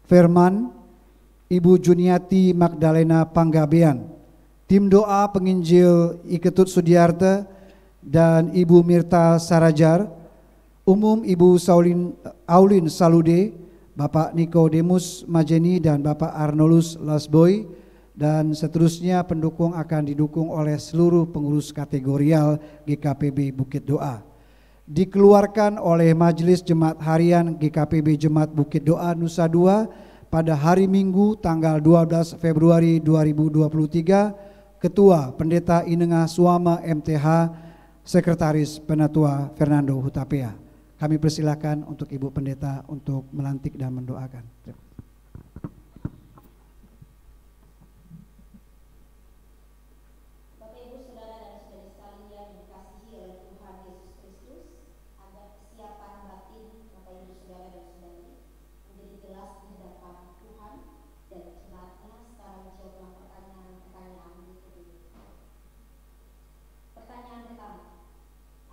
S5: Firman, Ibu Juniati Magdalena Panggabean. Tim doa Penginjil Iketut Sudiarte dan Ibu Mirta Sarajar. Umum Ibu Aulin Salude, Bapak Nikodemus Majeni dan Bapak Arnoldus Lasboy, dan seterusnya pendukung akan didukung oleh seluruh pengurus kategorial GKPB Bukit Doa. Dikeluarkan oleh Majelis Jemaat Harian GKPB Jemaat Bukit Doa Nusa Dua pada hari Minggu tanggal 12 Februari 2023, Ketua Pendeta Inengah Suama MTH, Sekretaris Penatua Fernando Hutapea. Kami persilakan untuk Ibu Pendeta untuk melantik dan mendoakan.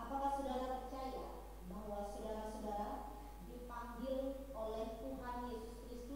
S1: Apakah saudara percaya bahwa saudara-saudara dipanggil oleh Tuhan Yesus Kristus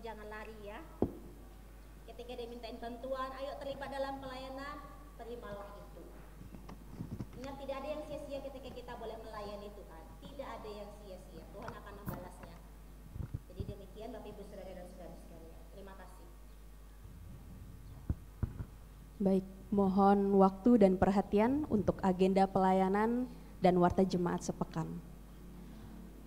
S1: jangan lari ya. Ketika dia mintain bantuan, ayo terlibat dalam pelayanan, terimalah itu. Ingat, tidak ada yang sia-sia ketika kita boleh melayani Tuhan. Tidak ada yang sia-sia, Tuhan akan membalasnya. Jadi demikian Bapak Ibu Saudara dan Saudara sekalian. Terima kasih.
S4: Baik, mohon waktu dan perhatian untuk agenda pelayanan dan warta jemaat sepekan.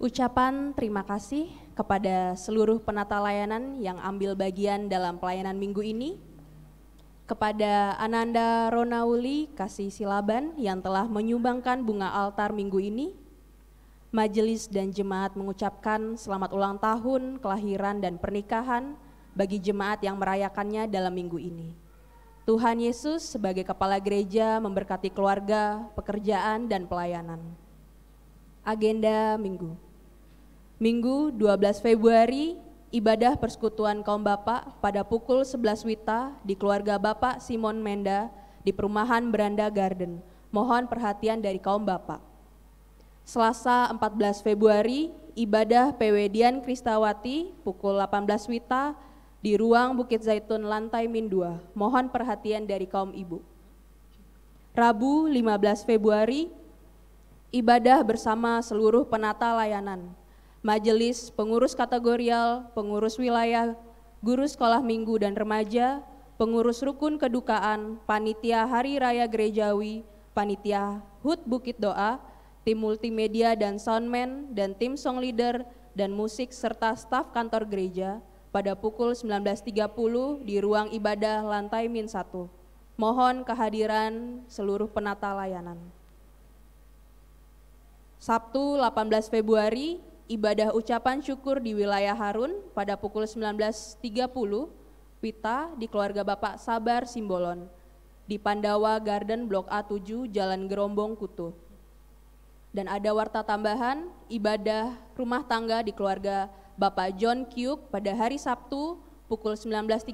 S4: Ucapan terima kasih kepada seluruh penata layanan yang ambil bagian dalam pelayanan minggu ini, kepada Ananda Ronauli Kasih Silaban yang telah menyumbangkan bunga altar minggu ini. Majelis dan jemaat mengucapkan selamat ulang tahun, kelahiran dan pernikahan bagi jemaat yang merayakannya dalam minggu ini. Tuhan Yesus sebagai kepala gereja memberkati keluarga, pekerjaan dan pelayanan. Agenda minggu. Minggu 12 Februari, ibadah persekutuan kaum bapak pada pukul 11 WITA di keluarga Bapak Simon Menda di perumahan Beranda Garden. Mohon perhatian dari kaum bapak. Selasa 14 Februari, ibadah PW Dian Kristawati pukul 18 WITA di ruang Bukit Zaitun lantai -2. Mohon perhatian dari kaum ibu. Rabu 15 Februari, ibadah bersama seluruh penata layanan, majelis, pengurus kategorial, pengurus wilayah, guru sekolah minggu dan remaja, pengurus rukun kedukaan, panitia hari raya gerejawi, panitia HUT Bukit Doa, tim multimedia dan soundman, dan tim song leader dan musik serta staf kantor gereja pada pukul 19.30 di ruang ibadah lantai -1. Mohon kehadiran seluruh penata layanan. Sabtu 18 Februari, ibadah ucapan syukur di wilayah Harun pada pukul 19.30 WITA di keluarga Bapak Sabar Simbolon di Pandawa Garden Blok A7 Jalan Gerombong Kutu. Dan ada warta tambahan, ibadah rumah tangga di keluarga Bapak John Kyuk pada hari Sabtu pukul 19.30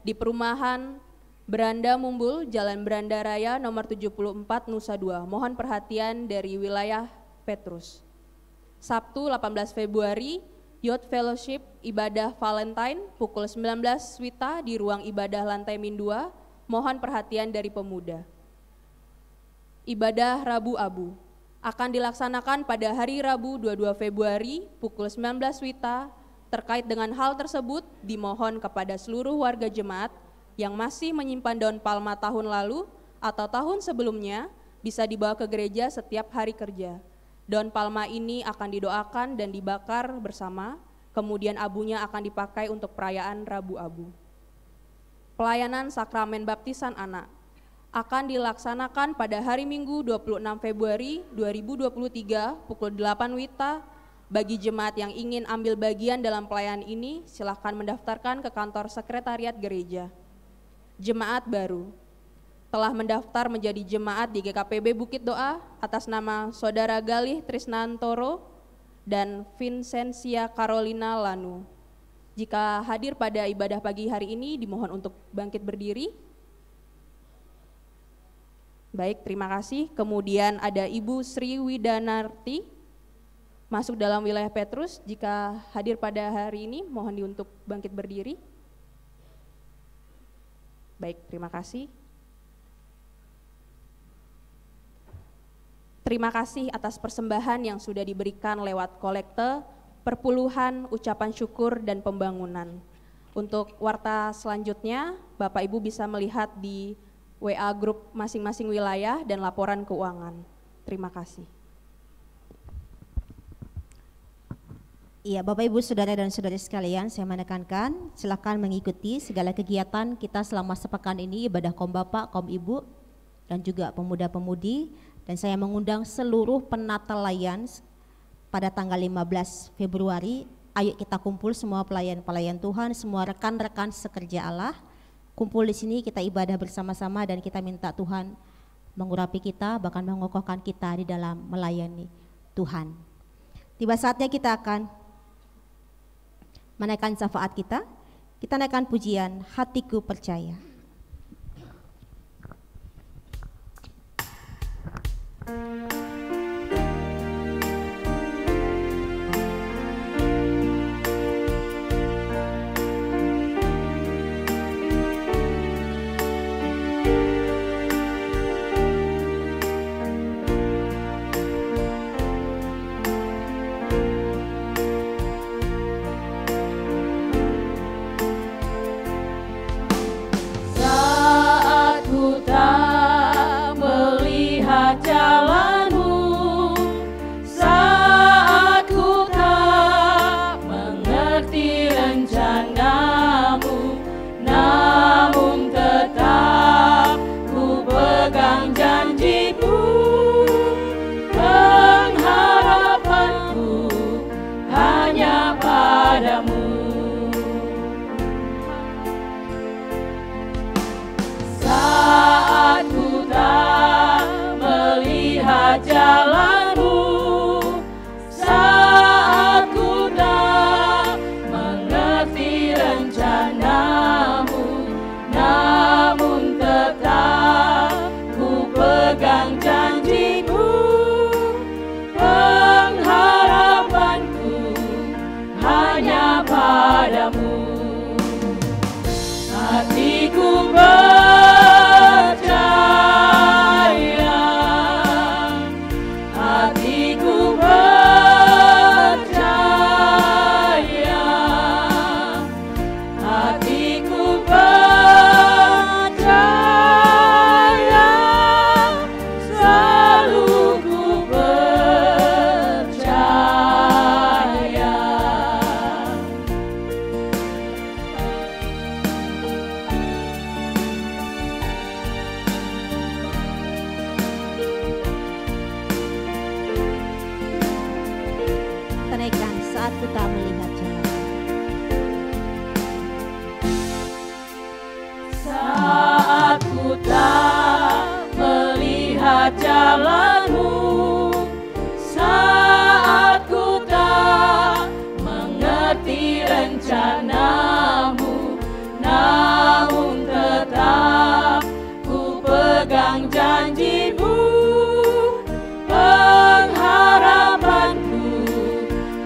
S4: di perumahan Beranda Mumbul, Jalan Beranda Raya nomor 74 Nusa Dua. Mohon perhatian dari wilayah Petrus. Sabtu 18 Februari, Youth Fellowship ibadah Valentine pukul 19 WITA di ruang ibadah lantai -2. Mohon perhatian dari pemuda. Ibadah Rabu Abu akan dilaksanakan pada hari Rabu 22 Februari pukul 19 WITA. Terkait dengan hal tersebut, dimohon kepada seluruh warga jemaat yang masih menyimpan daun palma tahun lalu atau tahun sebelumnya bisa dibawa ke gereja setiap hari kerja. Daun palma ini akan didoakan dan dibakar bersama, kemudian abunya akan dipakai untuk perayaan Rabu Abu. Pelayanan sakramen baptisan anak akan dilaksanakan pada hari Minggu 26 Februari 2023 pukul 8 WITA. Bagi jemaat yang ingin ambil bagian dalam pelayanan ini, silakan mendaftarkan ke kantor sekretariat gereja. Jemaat baru telah mendaftar menjadi jemaat di GKPB Bukit Doa atas nama Saudara Galih Trisnantoro dan Vincentia Carolina Lanu. Jika hadir pada ibadah pagi hari ini, dimohon untuk bangkit berdiri. Baik, terima kasih. Kemudian ada Ibu Sri Widanarti, masuk dalam wilayah Petrus. Jika hadir pada hari ini, mohon untuk bangkit berdiri. Baik, terima kasih. Terima kasih atas persembahan yang sudah diberikan lewat kolekte, perpuluhan, ucapan syukur, dan pembangunan. Untuk warta selanjutnya, Bapak Ibu bisa melihat di WA grup masing-masing wilayah dan laporan keuangan. Terima kasih.
S1: Iya, Bapak Ibu Saudara dan Saudari sekalian, saya menekankan silakan mengikuti segala kegiatan kita selama sepekan ini, ibadah kaum bapak, kaum ibu, dan juga pemuda-pemudi. Dan saya mengundang seluruh penata layan pada tanggal 15 Februari. Ayo kita kumpul semua pelayan-pelayan Tuhan, semua rekan-rekan sekerja Allah. Kumpul di sini, kita ibadah bersama-sama dan kita minta Tuhan mengurapi kita, bahkan mengokohkan kita di dalam melayani Tuhan. Tiba saatnya kita akan menaikkan syafaat kita. Kita naikkan pujian Hatiku Percaya.
S3: hatiku percaya, selalu ku percaya.
S1: Naikkan saat ku tak melihat jalan.
S3: Saat ku tak melihat jalanmu, saat ku tak mengerti rencanamu, namun tetap ku pegang janjimu. Pengharapanku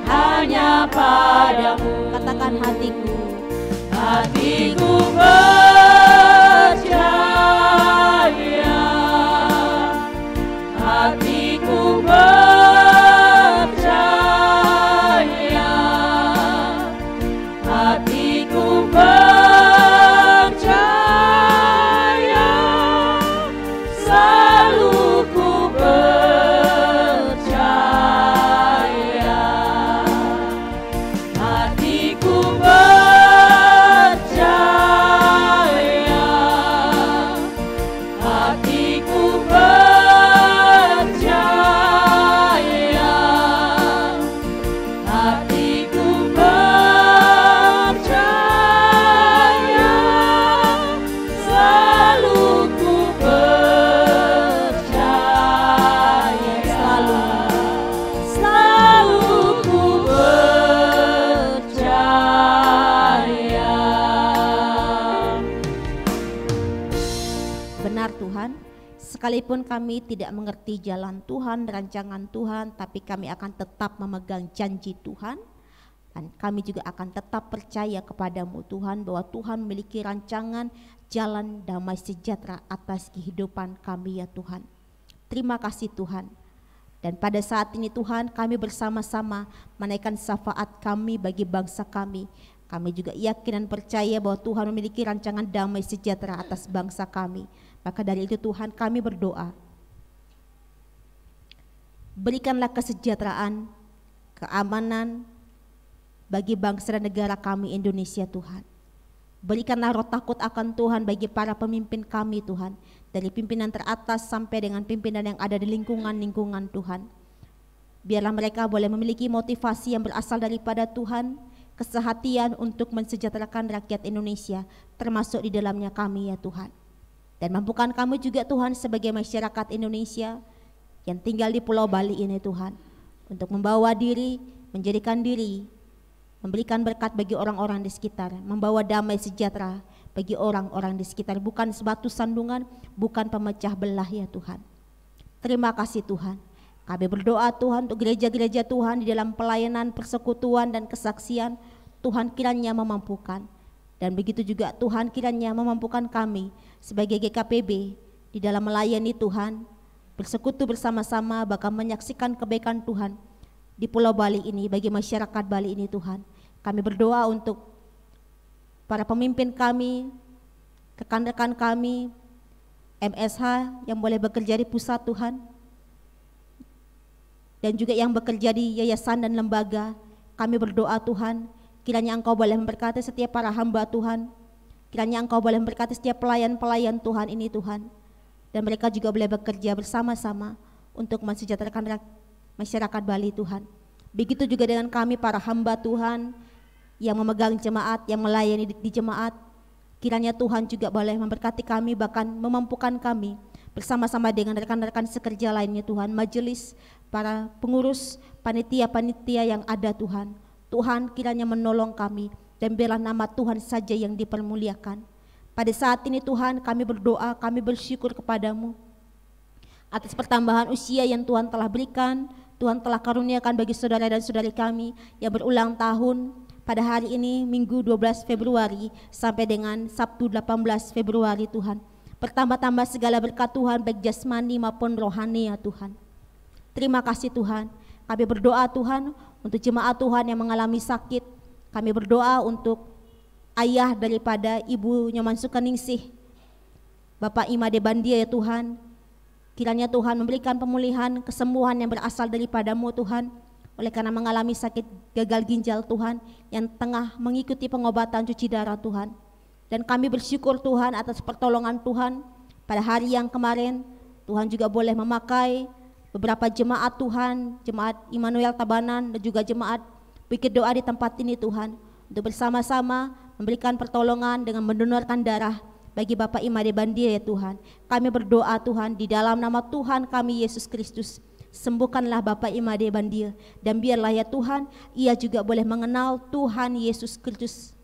S3: hanya padamu.
S1: Katakan hatiku,
S3: Hatiku percaya, hatiku percaya, hatiku percaya, selalu ku percaya. Hatiku percaya, hatiku percaya, hatiku percaya, selalu ku percaya, selalu ku percaya.
S1: benar Tuhan, sekalipun kami tidak mengerti jalan Tuhan, rancangan Tuhan, tapi kami akan tetap memegang janji Tuhan. Dan kami juga akan tetap percaya kepadamu Tuhan, bahwa Tuhan memiliki rancangan jalan damai sejahtera atas kehidupan kami ya Tuhan. Terima kasih Tuhan. Dan pada saat ini Tuhan, kami bersama-sama menaikkan syafaat kami bagi bangsa kami. Kami juga yakin dan percaya bahwa Tuhan memiliki rancangan damai sejahtera atas bangsa kami. Maka dari itu Tuhan, kami berdoa, berikanlah kesejahteraan, keamanan bagi bangsa dan negara kami Indonesia Tuhan. Berikanlah roh takut akan Tuhan bagi para pemimpin kami Tuhan, dari pimpinan teratas sampai dengan pimpinan yang ada di lingkungan-lingkungan Tuhan. Biarlah mereka boleh memiliki motivasi yang berasal daripada Tuhan, kesehatian untuk mensejahterakan rakyat Indonesia, termasuk di dalamnya kami ya Tuhan. Dan mampukan kami juga Tuhan sebagai masyarakat Indonesia yang tinggal di Pulau Bali ini Tuhan, untuk membawa diri, menjadikan diri, memberikan berkat bagi orang-orang di sekitar, membawa damai sejahtera bagi orang-orang di sekitar, bukan sebatu sandungan, bukan pemecah belah ya Tuhan. Terima kasih Tuhan. Kami berdoa Tuhan untuk gereja-gereja Tuhan di dalam pelayanan, persekutuan dan kesaksian, Tuhan kiranya memampukan. Dan begitu juga Tuhan kiranya memampukan kami sebagai GKPB di dalam melayani Tuhan, bersekutu bersama-sama, bahkan menyaksikan kebaikan Tuhan di Pulau Bali ini, bagi masyarakat Bali ini Tuhan. Kami berdoa untuk para pemimpin kami, rekan-rekan kami, MSH yang boleh bekerja di pusat Tuhan, dan juga yang bekerja di yayasan dan lembaga. Kami berdoa Tuhan, kiranya Engkau boleh memberkati setiap para hamba Tuhan, kiranya Engkau boleh memberkati setiap pelayan-pelayan Tuhan ini Tuhan, dan mereka juga boleh bekerja bersama-sama untuk mensejahterakan masyarakat Bali Tuhan. Begitu juga dengan kami para hamba Tuhan yang memegang jemaat, yang melayani di jemaat, kiranya Tuhan juga boleh memberkati kami, bahkan memampukan kami bersama-sama dengan rekan-rekan sekerja lainnya Tuhan, majelis, para pengurus, panitia-panitia yang ada Tuhan. Tuhan kiranya menolong kami, dan biarlah nama Tuhan saja yang dipermuliakan. Pada saat ini Tuhan, kami berdoa, kami bersyukur kepadamu atas pertambahan usia yang Tuhan telah berikan, Tuhan telah karuniakan bagi saudara dan saudari kami yang berulang tahun pada hari ini, Minggu 12 Februari sampai dengan Sabtu 18 Februari Tuhan. Bertambah-tambah segala berkat Tuhan, baik jasmani maupun rohani ya Tuhan. Terima kasih Tuhan. Kami berdoa Tuhan untuk jemaat Tuhan yang mengalami sakit. Kami berdoa untuk ayah daripada Ibu Nyoman Sukaningsih, Bapak Imade Bandia ya Tuhan. Kiranya Tuhan memberikan pemulihan, kesembuhan yang berasal daripada-Mu Tuhan, oleh karena mengalami sakit gagal ginjal Tuhan, yang tengah mengikuti pengobatan cuci darah Tuhan. Dan kami bersyukur Tuhan atas pertolongan Tuhan pada hari yang kemarin. Tuhan juga boleh memakai beberapa jemaat Tuhan, jemaat Immanuel Tabanan dan juga jemaat Bukit Doa di tempat ini Tuhan, untuk bersama-sama memberikan pertolongan dengan mendonorkan darah bagi Bapak Imade Bandia ya Tuhan. Kami berdoa Tuhan di dalam nama Tuhan kami Yesus Kristus, sembuhkanlah Bapak Imade Bandia, dan biarlah ya Tuhan ia juga boleh mengenal Tuhan Yesus Kristus,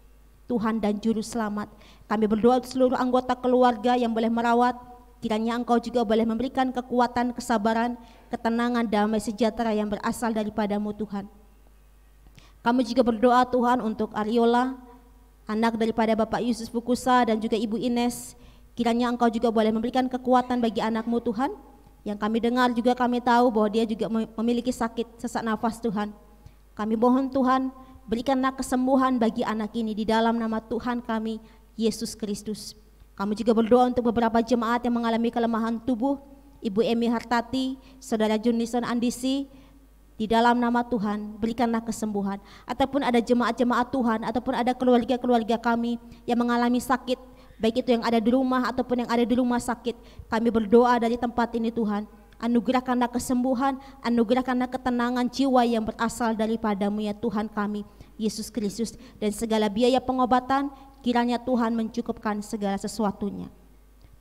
S1: Tuhan dan Juru Selamat. Kami berdoa untuk seluruh anggota keluarga yang boleh merawat, kiranya Engkau juga boleh memberikan kekuatan, kesabaran, ketenangan, damai sejahtera yang berasal daripada-Mu Tuhan. Kami juga berdoa Tuhan untuk Ariola, anak daripada Bapak Yusus Fukusa dan juga Ibu Ines. Kiranya Engkau juga boleh memberikan kekuatan bagi anak-Mu Tuhan. Yang kami dengar juga kami tahu bahwa dia juga memiliki sakit sesak nafas Tuhan. Kami mohon Tuhan, berikanlah kesembuhan bagi anak ini di dalam nama Tuhan kami Yesus Kristus. Kami juga berdoa untuk beberapa jemaat yang mengalami kelemahan tubuh, Ibu Emi Hartati, Saudara Junison Andisi. Di dalam nama Tuhan berikanlah kesembuhan. Ataupun ada jemaat-jemaat Tuhan, ataupun ada keluarga-keluarga kami yang mengalami sakit, baik itu yang ada di rumah ataupun yang ada di rumah sakit. Kami berdoa dari tempat ini Tuhan, anugerahkanlah kesembuhan, anugerahkanlah ketenangan jiwa yang berasal daripada-Mu ya Tuhan kami Yesus Kristus. Dan segala biaya pengobatan kiranya Tuhan mencukupkan segala sesuatunya.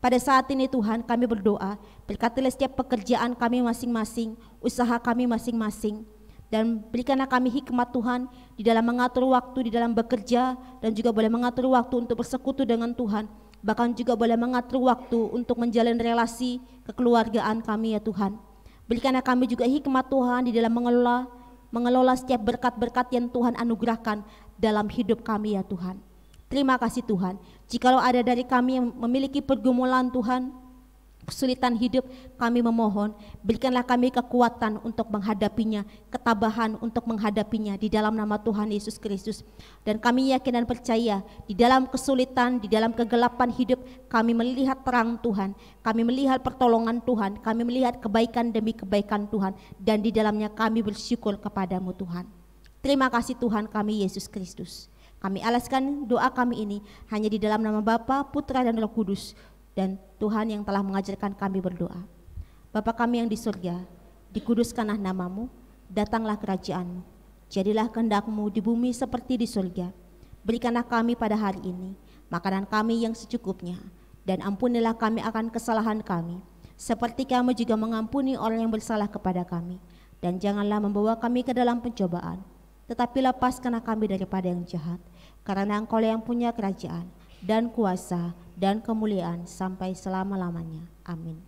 S1: Pada saat ini Tuhan kami berdoa, berkatilah setiap pekerjaan kami masing-masing, usaha kami masing-masing, dan berikanlah kami hikmat Tuhan di dalam mengatur waktu, di dalam bekerja, dan juga boleh mengatur waktu untuk bersekutu dengan Tuhan, bahkan juga boleh mengatur waktu untuk menjalin relasi kekeluargaan kami ya Tuhan. Berikanlah kami juga hikmat Tuhan di dalam mengelola setiap berkat-berkat yang Tuhan anugerahkan dalam hidup kami ya Tuhan. Terima kasih Tuhan. Jikalau ada dari kami yang memiliki pergumulan Tuhan, kesulitan hidup, kami memohon berikanlah kami kekuatan untuk menghadapinya, ketabahan untuk menghadapinya di dalam nama Tuhan Yesus Kristus. Dan kami yakin dan percaya di dalam kesulitan, di dalam kegelapan hidup kami melihat terang Tuhan, kami melihat pertolongan Tuhan, kami melihat kebaikan demi kebaikan Tuhan, dan di dalamnya kami bersyukur kepada-Mu Tuhan. Terima kasih Tuhan kami Yesus Kristus. Kami alaskan doa kami ini hanya di dalam nama Bapa, Putra dan Roh Kudus, dan Tuhan yang telah mengajarkan kami berdoa. Bapa kami yang di surga, dikuduskanlah nama-Mu, datanglah kerajaan-Mu, jadilah kehendak-Mu di bumi seperti di surga. Berikanlah kami pada hari ini makanan kami yang secukupnya, dan ampunilah kami akan kesalahan kami, seperti kami juga mengampuni orang yang bersalah kepada kami. Dan janganlah membawa kami ke dalam pencobaan, tetapi lepaskanlah kami daripada yang jahat, karena Engkau yang punya kerajaan dan kuasa dan kemuliaan sampai selama-lamanya. Amin.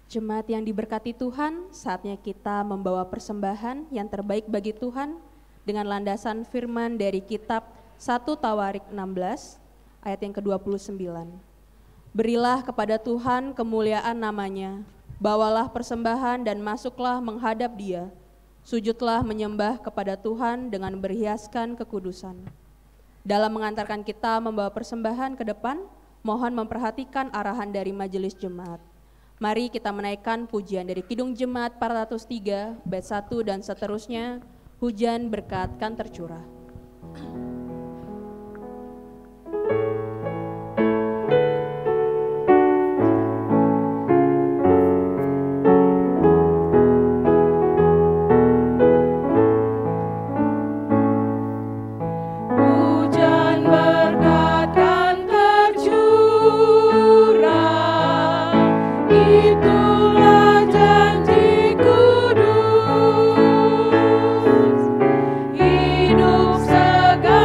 S4: Jemaat yang diberkati Tuhan, saatnya kita membawa persembahan yang terbaik bagi Tuhan dengan landasan firman dari kitab 1 Tawarik 16 ayat yang ke-29. Berilah kepada Tuhan kemuliaan namanya, bawalah persembahan dan masuklah menghadap Dia, sujudlah menyembah kepada Tuhan dengan berhiaskan kekudusan. Dalam mengantarkan kita membawa persembahan ke depan, mohon memperhatikan arahan dari majelis jemaat. Mari kita menaikkan pujian dari Kidung Jemaat 403, bait 1 dan seterusnya, hujan berkat kan tercurah.
S3: Hidup segala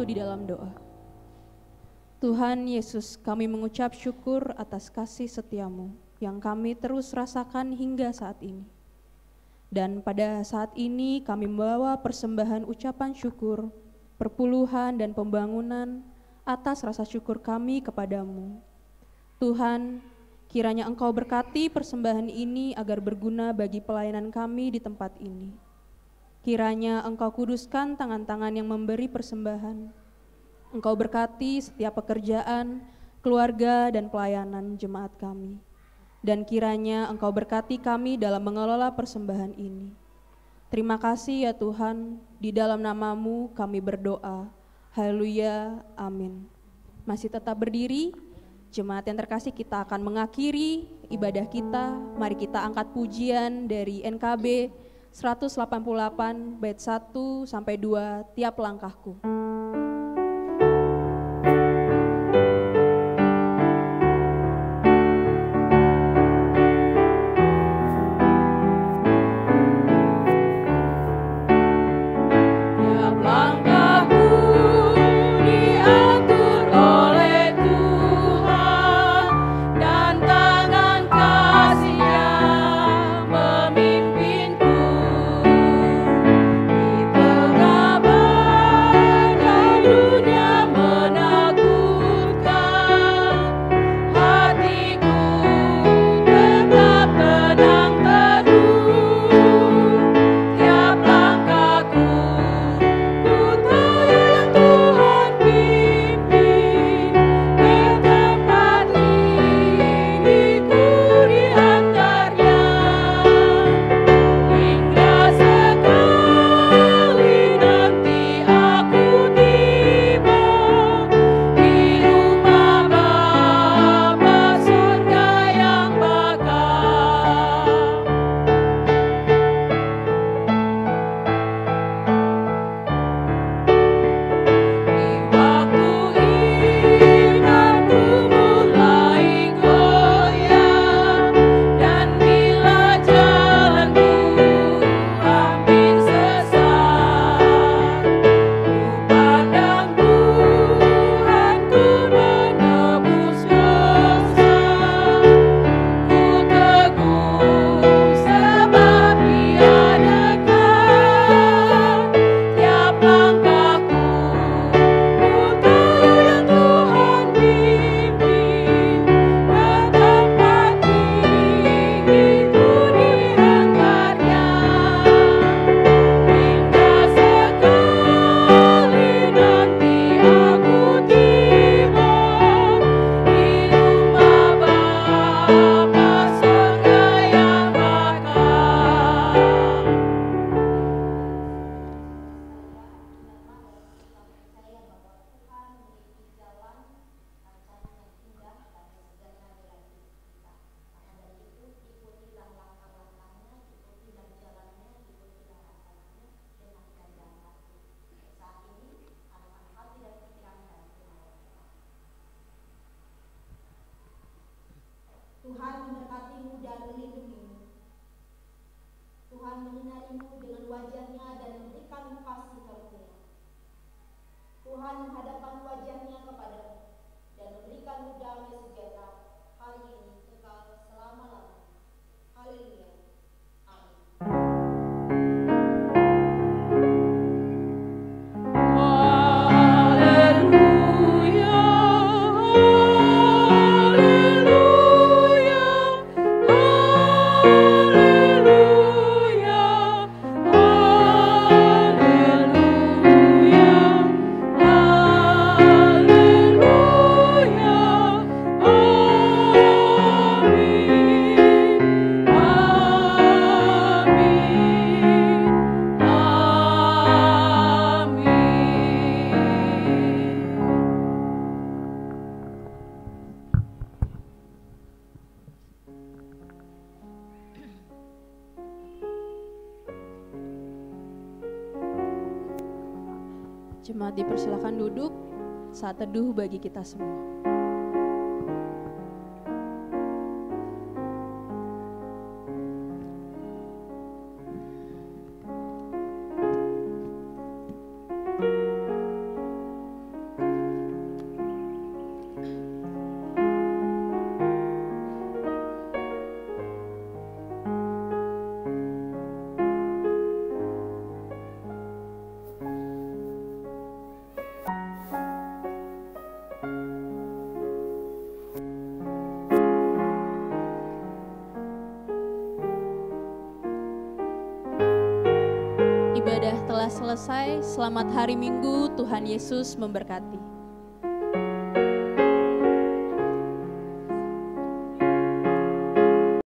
S4: di dalam doa. Tuhan Yesus, kami mengucap syukur atas kasih setiamu yang kami terus rasakan hingga saat ini. Dan pada saat ini kami membawa persembahan ucapan syukur, perpuluhan dan pembangunan atas rasa syukur kami kepadamu. Tuhan, kiranya Engkau berkati persembahan ini agar berguna bagi pelayanan kami di tempat ini. Kiranya Engkau kuduskan tangan-tangan yang memberi persembahan. Engkau berkati setiap pekerjaan, keluarga, dan pelayanan jemaat kami. Dan kiranya Engkau berkati kami dalam mengelola persembahan ini. Terima kasih ya Tuhan, di dalam nama-Mu kami berdoa. Haleluya, amin. Masih tetap berdiri, jemaat yang terkasih, kita akan mengakhiri ibadah kita. Mari kita angkat pujian dari NKB 188 bait 1 sampai 2, tiap langkahku.
S1: Tuhan memberkatimu dan melindungimu. Tuhan menyinarimu dengan wajah-Nya dan memberikanmu kasih karunia. Tuhan menghadapkan wajah-Nya kepadamu dan memberikanmu damai sejahtera hari ini kekal selama-lamanya. Haleluya. Amin.
S4: Jemaat dipersilakan duduk, saat teduh bagi kita semua. Ibadah telah selesai. Selamat hari Minggu. Tuhan Yesus memberkati.